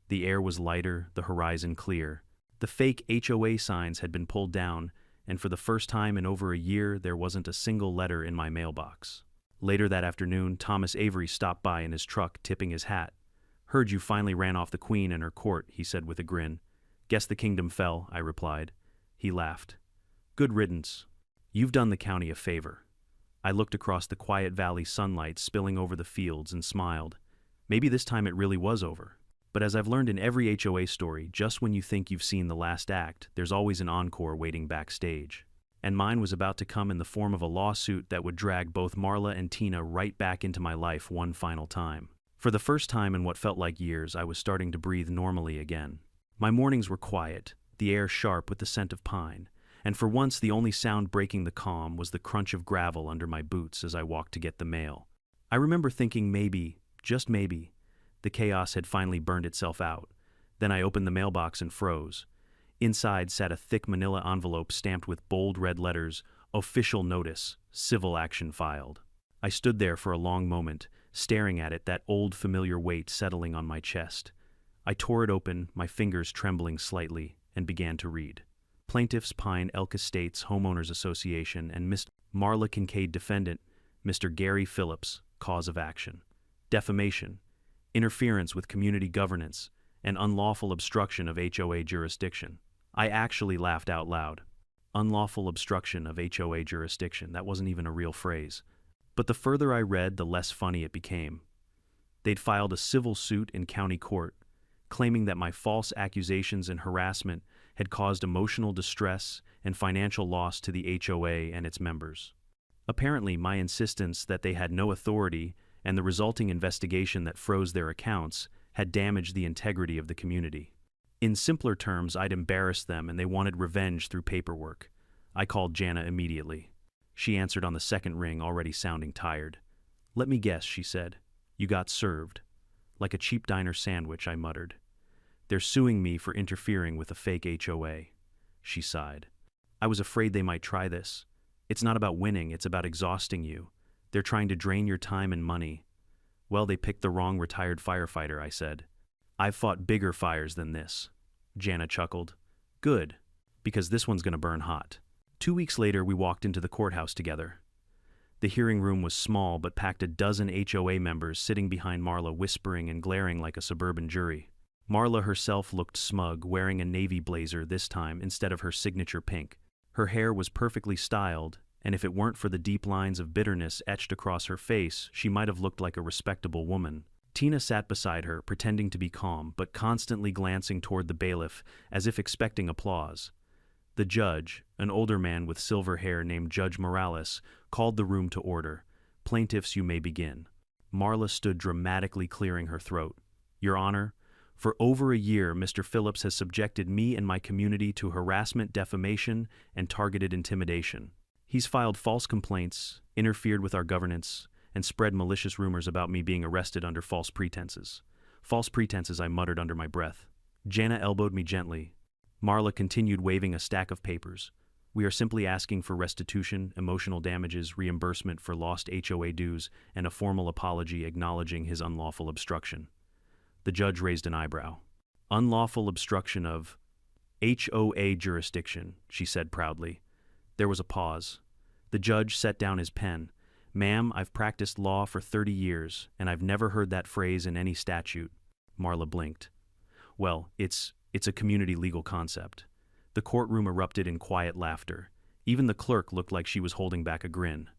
The air was lighter, the horizon clear. The fake HOA signs had been pulled down, and for the first time in over a year, there wasn't a single letter in my mailbox. Later that afternoon, Thomas Avery stopped by in his truck, tipping his hat. "Heard you finally ran off the Queen and her court," he said with a grin. "Guess the kingdom fell," I replied. He laughed. "Good riddance. You've done the county a favor." I looked across the quiet valley sunlight spilling over the fields and smiled. Maybe this time it really was over. But as I've learned in every HOA story, just when you think you've seen the last act, there's always an encore waiting backstage. And mine was about to come in the form of a lawsuit that would drag both Marla and Tina right back into my life one final time. For the first time in what felt like years, I was starting to breathe normally again. My mornings were quiet, the air sharp with the scent of pine, and for once the only sound breaking the calm was the crunch of gravel under my boots as I walked to get the mail. I remember thinking maybe, just maybe, the chaos had finally burned itself out. Then I opened the mailbox and froze. Inside sat a thick manila envelope stamped with bold red letters, "Official Notice, Civil Action Filed." I stood there for a long moment, staring at it, that old familiar weight settling on my chest. I tore it open, my fingers trembling slightly, and began to read. Plaintiffs Pine Elk Estates Homeowners Association and Miss Marla Kincaid defendant, Mr. Gary Phillips, cause of action. Defamation, interference with community governance, and unlawful obstruction of HOA jurisdiction. I actually laughed out loud. Unlawful obstruction of HOA jurisdiction, that wasn't even a real phrase. But the further I read, the less funny it became. They'd filed a civil suit in county court, claiming that my false accusations and harassment had caused emotional distress and financial loss to the HOA and its members. Apparently, my insistence that they had no authority and the resulting investigation that froze their accounts had damaged the integrity of the community. In simpler terms, I'd embarrassed them and they wanted revenge through paperwork. I called Jana immediately. She answered on the second ring, already sounding tired. "Let me guess," she said. "You got served." "Like a cheap diner sandwich," I muttered. "They're suing me for interfering with a fake HOA." She sighed. "I was afraid they might try this. It's not about winning, it's about exhausting you. They're trying to drain your time and money." "Well, they picked the wrong retired firefighter," I said. "I've fought bigger fires than this." Jana chuckled. "Good, because this one's gonna burn hot." 2 weeks later, we walked into the courthouse together. The hearing room was small but packed a dozen HOA members sitting behind Marla, whispering and glaring like a suburban jury. Marla herself looked smug, wearing a navy blazer this time instead of her signature pink. Her hair was perfectly styled, and if it weren't for the deep lines of bitterness etched across her face, she might have looked like a respectable woman. Tina sat beside her, pretending to be calm, but constantly glancing toward the bailiff as if expecting applause. The judge, an older man with silver hair named Judge Morales, called the room to order. "Plaintiffs, you may begin." Marla stood dramatically, clearing her throat. "Your Honor, for over a year, Mr. Phillips has subjected me and my community to harassment, defamation, and targeted intimidation. He's filed false complaints, interfered with our governance, and spread malicious rumors about me being arrested under false pretenses." "False pretenses," I muttered under my breath. Jana elbowed me gently. Marla continued, waving a stack of papers. "We are simply asking for restitution, emotional damages, reimbursement for lost HOA dues, and a formal apology acknowledging his unlawful obstruction." The judge raised an eyebrow. "Unlawful obstruction of HOA jurisdiction," she said proudly. There was a pause. The judge set down his pen. "Ma'am, I've practiced law for 30 years, and I've never heard that phrase in any statute." Marla blinked. "Well, it's a community legal concept." The courtroom erupted in quiet laughter. Even the clerk looked like she was holding back a grin.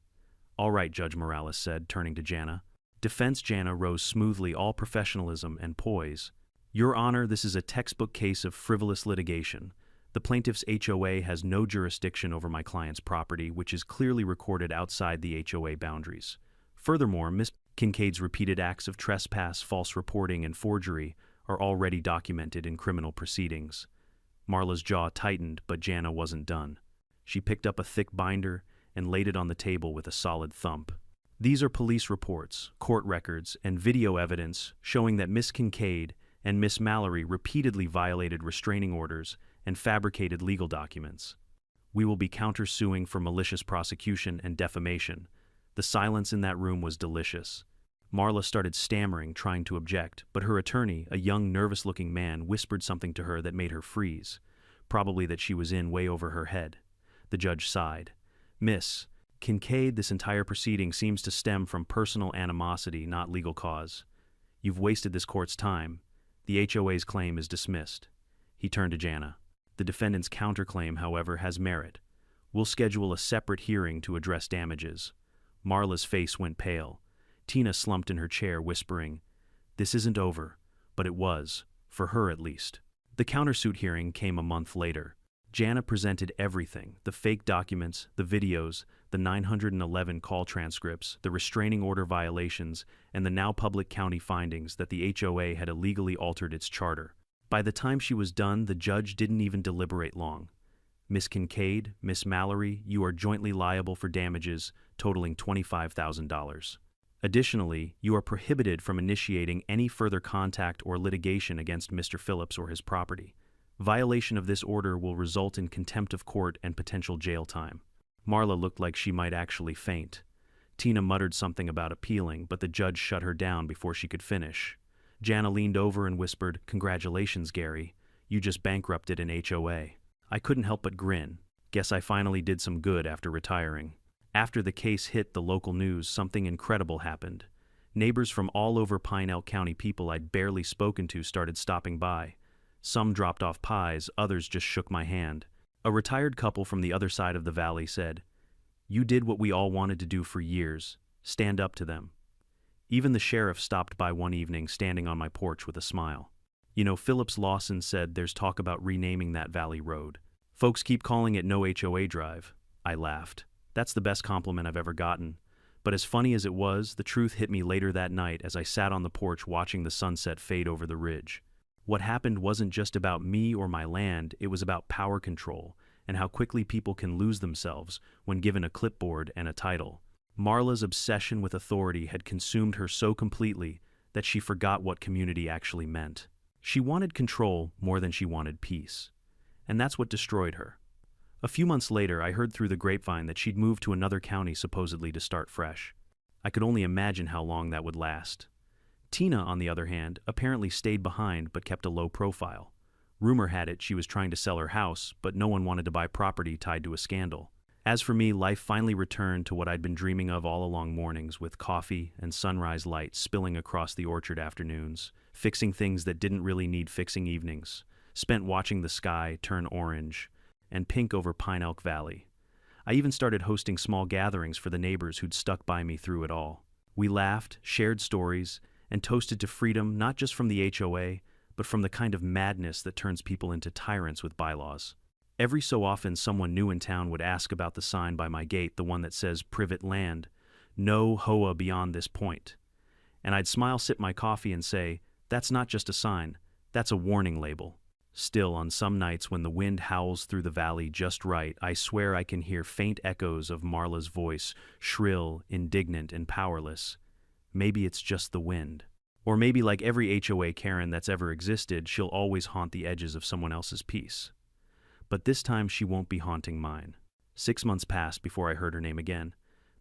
"All right," Judge Morales said, turning to Jana. Defense Jana rose smoothly, all professionalism and poise. "Your Honor, this is a textbook case of frivolous litigation. The plaintiff's HOA has no jurisdiction over my client's property, which is clearly recorded outside the HOA boundaries. Furthermore, Ms. Kincaid's repeated acts of trespass, false reporting, and forgery are already documented in criminal proceedings." Marla's jaw tightened, but Jana wasn't done. She picked up a thick binder and laid it on the table with a solid thump. "These are police reports, court records, and video evidence showing that Miss Kincaid and Miss Mallory repeatedly violated restraining orders and fabricated legal documents. We will be countersuing for malicious prosecution and defamation." The silence in that room was delicious. Marla started stammering, trying to object, but her attorney, a young, nervous-looking man, whispered something to her that made her freeze. Probably that she was in way over her head. The judge sighed. "Miss Kincaid, this entire proceeding seems to stem from personal animosity, not legal cause. You've wasted this court's time. The HOA's claim is dismissed." He turned to Jana. "The defendant's counterclaim, however, has merit. We'll schedule a separate hearing to address damages." Marla's face went pale. Tina slumped in her chair, whispering, "This isn't over," but it was, for her at least. The countersuit hearing came a month later. Jana presented everything: the fake documents, the videos, the 911 call transcripts, the restraining order violations, and the now public county findings that the HOA had illegally altered its charter. By the time she was done, the judge didn't even deliberate long. "Miss Kincaid, Miss Mallory, you are jointly liable for damages totaling $25,000. Additionally, you are prohibited from initiating any further contact or litigation against Mr. Phillips or his property. Violation of this order will result in contempt of court and potential jail time." Marla looked like she might actually faint. Tina muttered something about appealing, but the judge shut her down before she could finish. Jana leaned over and whispered, "Congratulations, Gary. You just bankrupted an HOA." I couldn't help but grin. Guess I finally did some good after retiring. After the case hit the local news, something incredible happened. Neighbors from all over Pine Elk County, people I'd barely spoken to, started stopping by. Some dropped off pies, others just shook my hand. A retired couple from the other side of the valley said, "You did what we all wanted to do for years. Stand up to them." Even the sheriff stopped by one evening, standing on my porch with a smile. You know, Phillips Lawson said there's talk about renaming that valley road. Folks keep calling it No HOA Drive. I laughed. That's the best compliment I've ever gotten. But as funny as it was, the truth hit me later that night as I sat on the porch watching the sunset fade over the ridge. What happened wasn't just about me or my land, it was about power control and how quickly people can lose themselves when given a clipboard and a title. Marla's obsession with authority had consumed her so completely that she forgot what community actually meant. She wanted control more than she wanted peace. And that's what destroyed her. A few months later, I heard through the grapevine that she'd moved to another county supposedly to start fresh. I could only imagine how long that would last. Tina, on the other hand, apparently stayed behind but kept a low profile. Rumor had it she was trying to sell her house, but no one wanted to buy property tied to a scandal. As for me, life finally returned to what I'd been dreaming of all along, mornings with coffee and sunrise light spilling across the orchard, afternoons fixing things that didn't really need fixing, evenings spent watching the sky turn orange and pink over Pine Elk Valley. I even started hosting small gatherings for the neighbors who'd stuck by me through it all. We laughed, shared stories, and toasted to freedom, not just from the HOA, but from the kind of madness that turns people into tyrants with bylaws. Every so often, someone new in town would ask about the sign by my gate, the one that says "Privet Land, no HOA beyond this point." And I'd smile, sip my coffee, and say, "That's not just a sign, that's a warning label." Still, on some nights when the wind howls through the valley just right, I swear I can hear faint echoes of Marla's voice, shrill, indignant, and powerless. Maybe it's just the wind. Or maybe, like every HOA Karen that's ever existed, she'll always haunt the edges of someone else's peace. But this time she won't be haunting mine. 6 months passed before I heard her name again.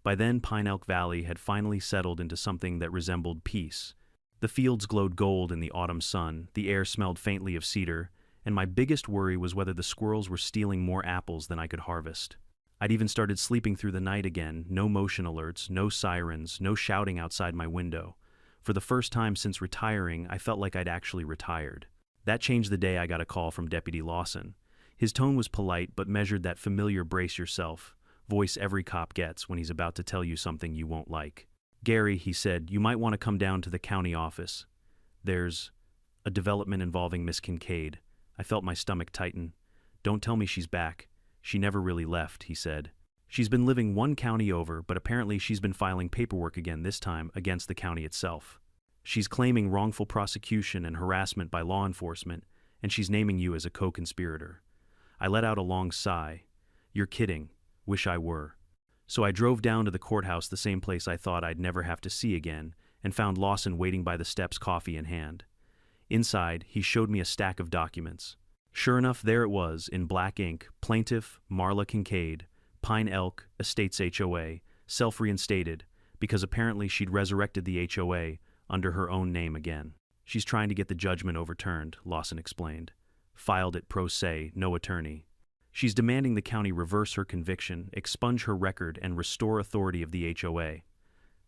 By then, Pine Elk Valley had finally settled into something that resembled peace. The fields glowed gold in the autumn sun, the air smelled faintly of cedar, and my biggest worry was whether the squirrels were stealing more apples than I could harvest. I'd even started sleeping through the night again, no motion alerts, no sirens, no shouting outside my window. For the first time since retiring, I felt like I'd actually retired. That changed the day I got a call from Deputy Lawson. His tone was polite but measured, that familiar brace yourself voice every cop gets when he's about to tell you something you won't like. "Gary," he said, "you might want to come down to the county office. There's a development involving Miss Kincaid." I felt my stomach tighten. "Don't tell me she's back. She never really left," he said. "She's been living one county over, but apparently she's been filing paperwork again, this time against the county itself. She's claiming wrongful prosecution and harassment by law enforcement, and she's naming you as a co-conspirator." I let out a long sigh. "You're kidding. Wish I were." So I drove down to the courthouse, the same place I thought I'd never have to see again, and found Lawson waiting by the steps, coffee in hand. Inside, he showed me a stack of documents. Sure enough, there it was, in black ink: Plaintiff Marla Kincaid, Pine Elk Estates HOA, self-reinstated, because apparently she'd resurrected the HOA under her own name again. "She's trying to get the judgment overturned," Lawson explained. "Filed it pro se, no attorney. She's demanding the county reverse her conviction, expunge her record, and restore authority of the HOA.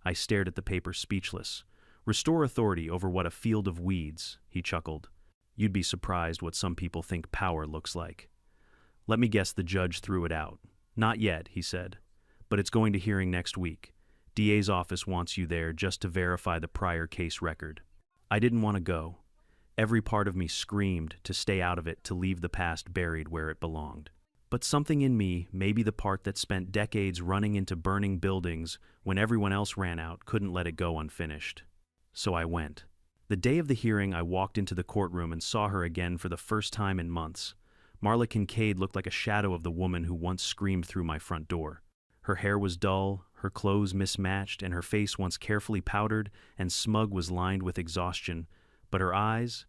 I stared at the paper, speechless. "Restore authority over what, a field of weeds?" He chuckled. "You'd be surprised what some people think power looks like." Let me guess, the judge threw it out. "Not yet," he said, "but it's going to hearing next week. DA's office wants you there just to verify the prior case record." I didn't want to go. Every part of me screamed to stay out of it, to leave the past buried where it belonged. But something in me, maybe the part that spent decades running into burning buildings when everyone else ran out, couldn't let it go unfinished. So I went. The day of the hearing, I walked into the courtroom and saw her again for the first time in months. Marla Kincaid looked like a shadow of the woman who once screamed through my front door. Her hair was dull, her clothes mismatched, and her face, once carefully powdered and smug, was lined with exhaustion. But her eyes,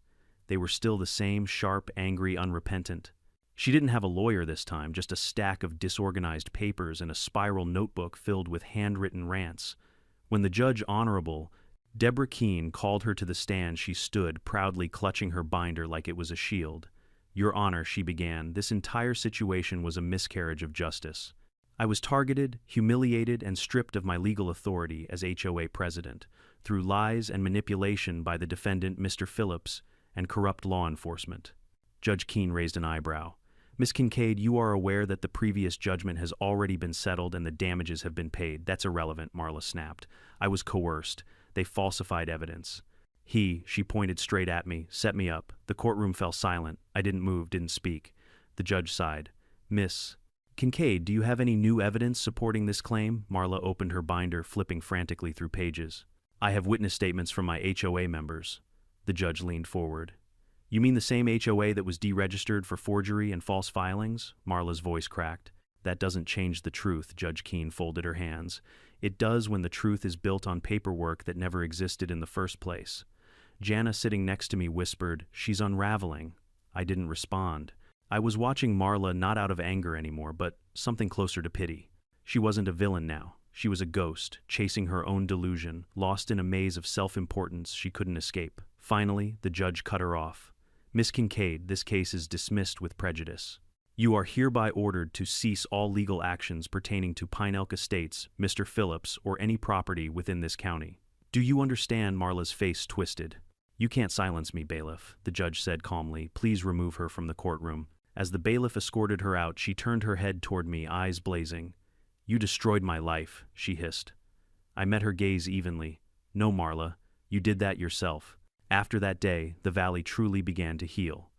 they were still the same, sharp, angry, unrepentant. She didn't have a lawyer this time, just a stack of disorganized papers and a spiral notebook filled with handwritten rants. When the judge, Honorable Deborah Keene called her to the stand. She stood, proudly clutching her binder like it was a shield. "Your Honor," she began, "this entire situation was a miscarriage of justice. I was targeted, humiliated, and stripped of my legal authority as HOA president, through lies and manipulation by the defendant, Mr. Phillips, and corrupt law enforcement." Judge Keene raised an eyebrow. "Miss Kincaid, you are aware that the previous judgment has already been settled and the damages have been paid." "That's irrelevant," Marla snapped. "I was coerced. They falsified evidence. She pointed straight at me, set me up." The courtroom fell silent. I didn't move, didn't speak. The judge sighed. "Miss Kincaid, do you have any new evidence supporting this claim?" Marla opened her binder, flipping frantically through pages. "I have witness statements from my HOA members." The judge leaned forward. "You mean the same HOA that was deregistered for forgery and false filings?" Marla's voice cracked. "That doesn't change the truth," Judge Keene folded her hands. "It does when the truth is built on paperwork that never existed in the first place." Jana, sitting next to me, whispered, "She's unraveling." I didn't respond. I was watching Marla not out of anger anymore, but something closer to pity. She wasn't a villain now. She was a ghost, chasing her own delusion, lost in a maze of self-importance she couldn't escape. Finally, the judge cut her off. "Miss Kincaid, this case is dismissed with prejudice. You are hereby ordered to cease all legal actions pertaining to Pine Elk Estates, Mr. Phillips, or any property within this county. Do you understand?" Marla's face twisted. "You can't silence me, bailiff," the judge said calmly. "Please remove her from the courtroom." As the bailiff escorted her out, she turned her head toward me, eyes blazing. "You destroyed my life," she hissed. I met her gaze evenly. "No, Marla, you did that yourself." After that day, the valley truly began to heal.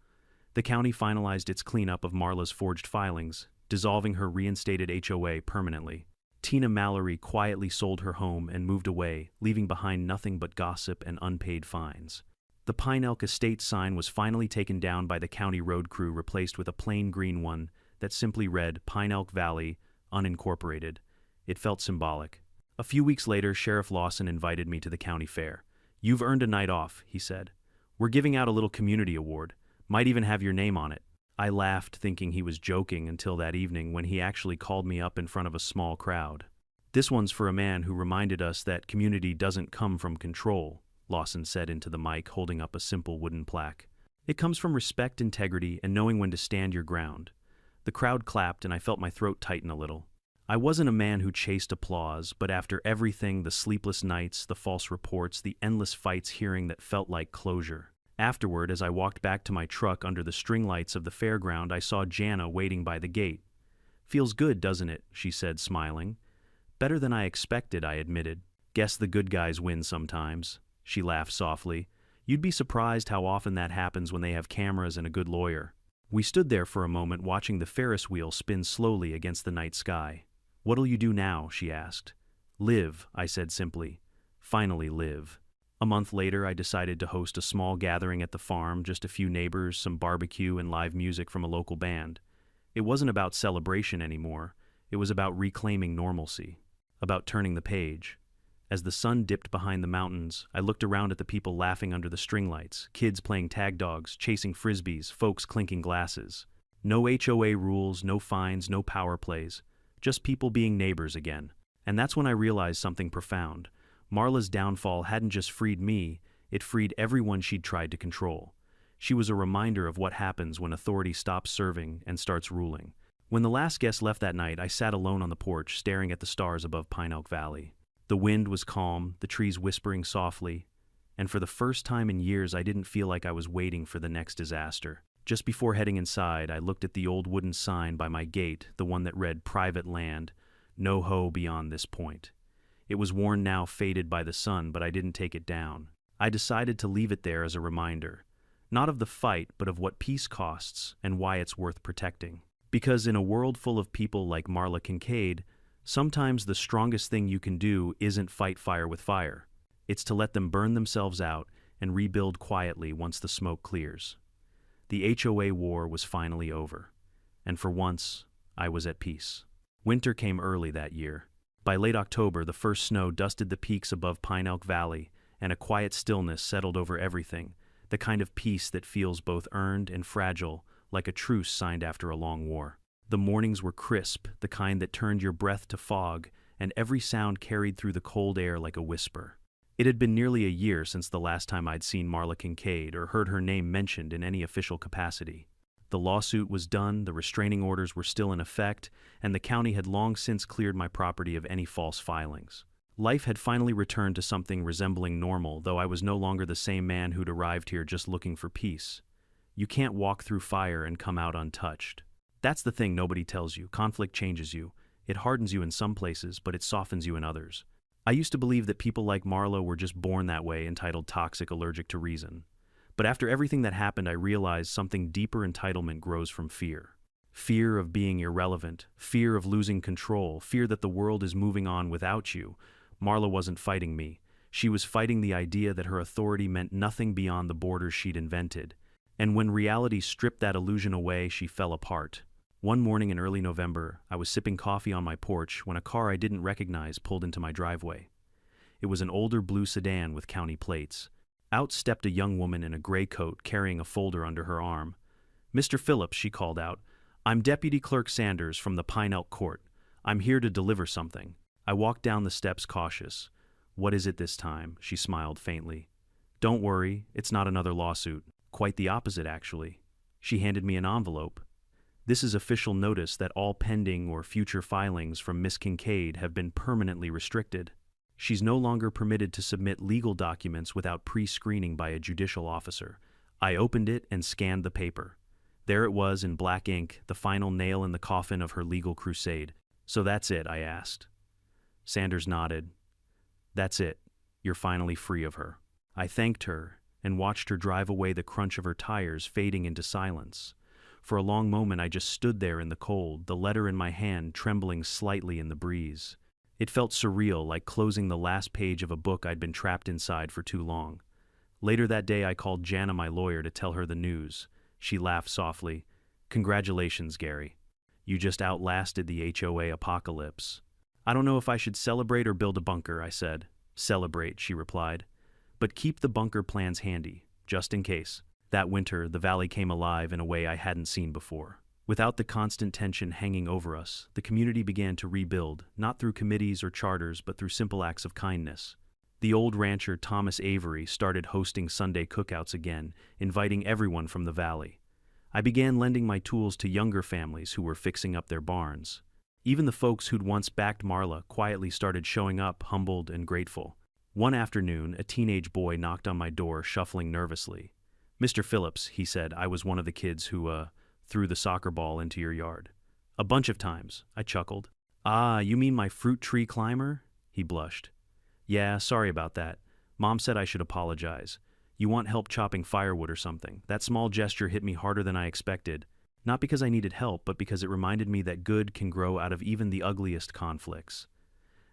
The county finalized its cleanup of Marla's forged filings, dissolving her reinstated HOA permanently. Tina Mallory quietly sold her home and moved away, leaving behind nothing but gossip and unpaid fines. The Pine Elk Estate sign was finally taken down by the county road crew, replaced with a plain green one that simply read Pine Elk Valley, Unincorporated. It felt symbolic. A few weeks later, Sheriff Lawson invited me to the county fair. "You've earned a night off," he said. "We're giving out a little community award. Might even have your name on it." I laughed, thinking he was joking, until that evening when he actually called me up in front of a small crowd. "This one's for a man who reminded us that community doesn't come from control," Lawson said into the mic, holding up a simple wooden plaque. "It comes from respect, integrity, and knowing when to stand your ground." The crowd clapped, and I felt my throat tighten a little. I wasn't a man who chased applause, but after everything, the sleepless nights, the false reports, the endless fights, hearing that felt like closure. Afterward, as I walked back to my truck under the string lights of the fairground, I saw Jana waiting by the gate. "Feels good, doesn't it?" she said, smiling. "Better than I expected," I admitted. "Guess the good guys win sometimes." She laughed softly. "You'd be surprised how often that happens when they have cameras and a good lawyer." We stood there for a moment, watching the Ferris wheel spin slowly against the night sky. "What'll you do now?" she asked. "Live," I said simply. "Finally live." A month later, I decided to host a small gathering at the farm, just a few neighbors, some barbecue, and live music from a local band. It wasn't about celebration anymore. It was about reclaiming normalcy, about turning the page. As the sun dipped behind the mountains, I looked around at the people laughing under the string lights, kids playing tag dogs, chasing frisbees, folks clinking glasses. No HOA rules, no fines, no power plays, just people being neighbors again. And that's when I realized something profound. Marla's downfall hadn't just freed me, it freed everyone she'd tried to control. She was a reminder of what happens when authority stops serving and starts ruling. When the last guest left that night, I sat alone on the porch, staring at the stars above Pine Elk Valley. The wind was calm, the trees whispering softly, and for the first time in years I didn't feel like I was waiting for the next disaster. Just before heading inside, I looked at the old wooden sign by my gate, the one that read "Private Land, no hoe beyond this point." It was worn now, faded by the sun, but I didn't take it down. I decided to leave it there as a reminder, not of the fight, but of what peace costs and why it's worth protecting. Because in a world full of people like Marla Kincaid, sometimes the strongest thing you can do isn't fight fire with fire. It's to let them burn themselves out and rebuild quietly once the smoke clears. The HOA war was finally over, and for once, I was at peace. Winter came early that year. By late October, the first snow dusted the peaks above Pine Elk Valley, and a quiet stillness settled over everything, the kind of peace that feels both earned and fragile, like a truce signed after a long war. The mornings were crisp, the kind that turned your breath to fog, and every sound carried through the cold air like a whisper. It had been nearly a year since the last time I'd seen Marla Kincaid or heard her name mentioned in any official capacity. The lawsuit was done, the restraining orders were still in effect, and the county had long since cleared my property of any false filings. Life had finally returned to something resembling normal, though I was no longer the same man who'd arrived here just looking for peace. You can't walk through fire and come out untouched. That's the thing nobody tells you. Conflict changes you. It hardens you in some places, but it softens you in others. I used to believe that people like Marla were just born that way, entitled, toxic, allergic to reason. But after everything that happened, I realized something deeper. Entitlement grows from fear. Fear of being irrelevant, fear of losing control, fear that the world is moving on without you. Marla wasn't fighting me. She was fighting the idea that her authority meant nothing beyond the borders she'd invented. And when reality stripped that illusion away, she fell apart. One morning in early November, I was sipping coffee on my porch when a car I didn't recognize pulled into my driveway. It was an older blue sedan with county plates. Out stepped a young woman in a gray coat carrying a folder under her arm. "Mr. Phillips," she called out, "I'm Deputy Clerk Sanders from the Pine Elk Court. I'm here to deliver something." I walked down the steps cautious. "What is it this time?" She smiled faintly. "Don't worry, it's not another lawsuit. Quite the opposite, actually." She handed me an envelope. "This is official notice that all pending or future filings from Miss Kincaid have been permanently restricted. She's no longer permitted to submit legal documents without pre-screening by a judicial officer." I opened it and scanned the paper. There it was in black ink, the final nail in the coffin of her legal crusade. "So that's it?" I asked. Sanders nodded. "That's it. You're finally free of her." I thanked her and watched her drive away, the crunch of her tires fading into silence. For a long moment I just stood there in the cold, the letter in my hand trembling slightly in the breeze. It felt surreal, like closing the last page of a book I'd been trapped inside for too long. Later that day I called Jana, my lawyer, to tell her the news. She laughed softly. "Congratulations, Gary. You just outlasted the HOA apocalypse." "I don't know if I should celebrate or build a bunker," I said. "Celebrate," she replied. "But keep the bunker plans handy, just in case." That winter, the valley came alive in a way I hadn't seen before. Without the constant tension hanging over us, the community began to rebuild, not through committees or charters, but through simple acts of kindness. The old rancher Thomas Avery started hosting Sunday cookouts again, inviting everyone from the valley. I began lending my tools to younger families who were fixing up their barns. Even the folks who'd once backed Marla quietly started showing up, humbled and grateful. One afternoon, a teenage boy knocked on my door, shuffling nervously. "Mr. Phillips," he said, "I was one of the kids who, threw the soccer ball into your yard." "A bunch of times," I chuckled. "Ah, you mean my fruit tree climber?" He blushed. "Yeah, sorry about that. Mom said I should apologize. You want help chopping firewood or something?" That small gesture hit me harder than I expected. Not because I needed help, but because it reminded me that good can grow out of even the ugliest conflicts.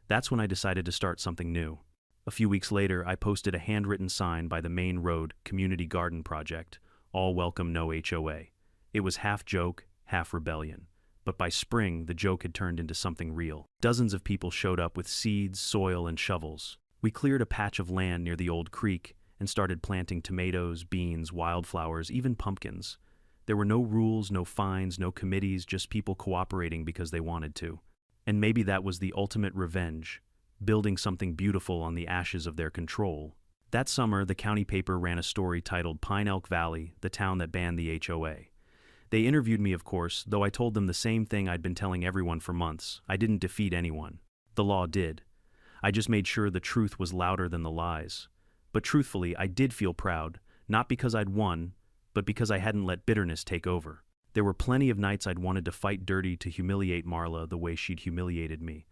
That's when I decided to start something new. A few weeks later, I posted a handwritten sign by the Main Road Community Garden Project, "All welcome, no HOA." It was half joke, half rebellion. But by spring, the joke had turned into something real. Dozens of people showed up with seeds, soil, and shovels. We cleared a patch of land near the old creek and started planting tomatoes, beans, wildflowers, even pumpkins. There were no rules, no fines, no committees, just people cooperating because they wanted to. And maybe that was the ultimate revenge, building something beautiful on the ashes of their control. That summer, the county paper ran a story titled "Pine Elk Valley, the town that banned the HOA." They interviewed me, of course, though I told them the same thing I'd been telling everyone for months. I didn't defeat anyone. The law did. I just made sure the truth was louder than the lies. But truthfully, I did feel proud, not because I'd won, but because I hadn't let bitterness take over. There were plenty of nights I'd wanted to fight dirty to humiliate Marla the way she'd humiliated me.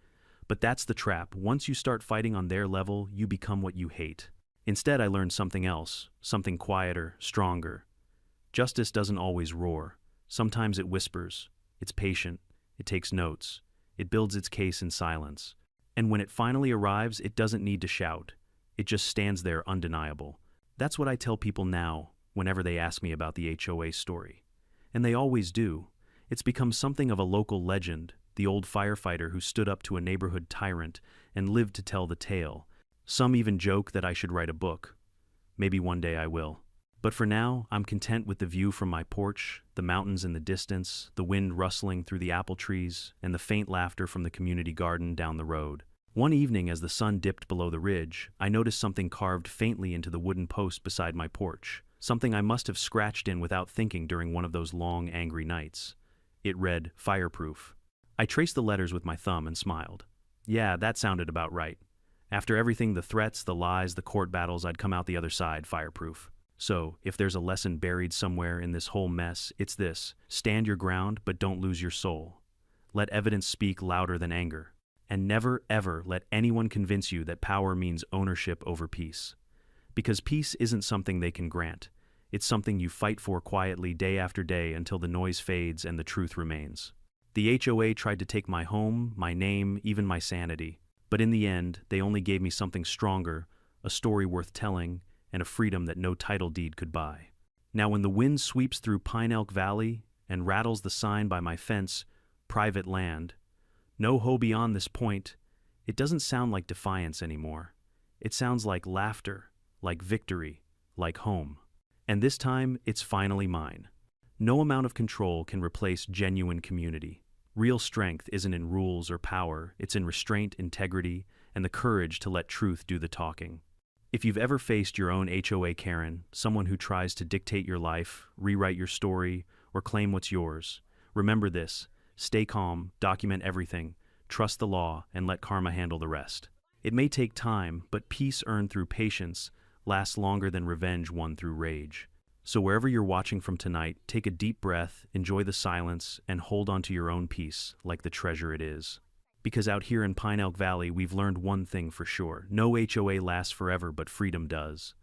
But that's the trap. Once you start fighting on their level, you become what you hate. Instead, I learned something else, something quieter, stronger. Justice doesn't always roar. Sometimes it whispers. It's patient. It takes notes. It builds its case in silence. And when it finally arrives, it doesn't need to shout. It just stands there undeniable. That's what I tell people now, whenever they ask me about the HOA story. And they always do. It's become something of a local legend, the old firefighter who stood up to a neighborhood tyrant and lived to tell the tale. Some even joke that I should write a book. Maybe one day I will. But for now, I'm content with the view from my porch, the mountains in the distance, the wind rustling through the apple trees, and the faint laughter from the community garden down the road. One evening, as the sun dipped below the ridge, I noticed something carved faintly into the wooden post beside my porch, something I must have scratched in without thinking during one of those long, angry nights. It read, "Fireproof." I traced the letters with my thumb and smiled. Yeah, that sounded about right. After everything, the threats, the lies, the court battles, I'd come out the other side fireproof. So, if there's a lesson buried somewhere in this whole mess, it's this: stand your ground, but don't lose your soul. Let evidence speak louder than anger. And never, ever let anyone convince you that power means ownership over peace. Because peace isn't something they can grant. It's something you fight for quietly day after day until the noise fades and the truth remains. The HOA tried to take my home, my name, even my sanity. But in the end, they only gave me something stronger, a story worth telling, and a freedom that no title deed could buy. Now when the wind sweeps through Pine Elk Valley and rattles the sign by my fence, "Private Land," no hoe beyond this point, it doesn't sound like defiance anymore. It sounds like laughter, like victory, like home. And this time, it's finally mine. No amount of control can replace genuine community. Real strength isn't in rules or power, it's in restraint, integrity, and the courage to let truth do the talking. If you've ever faced your own HOA Karen, someone who tries to dictate your life, rewrite your story, or claim what's yours, remember this: stay calm, document everything, trust the law, and let karma handle the rest. It may take time, but peace earned through patience lasts longer than revenge won through rage. So wherever you're watching from tonight, take a deep breath, enjoy the silence, and hold on to your own peace like the treasure it is. Because out here in Pine Elk Valley, we've learned one thing for sure: no HOA lasts forever, but freedom does.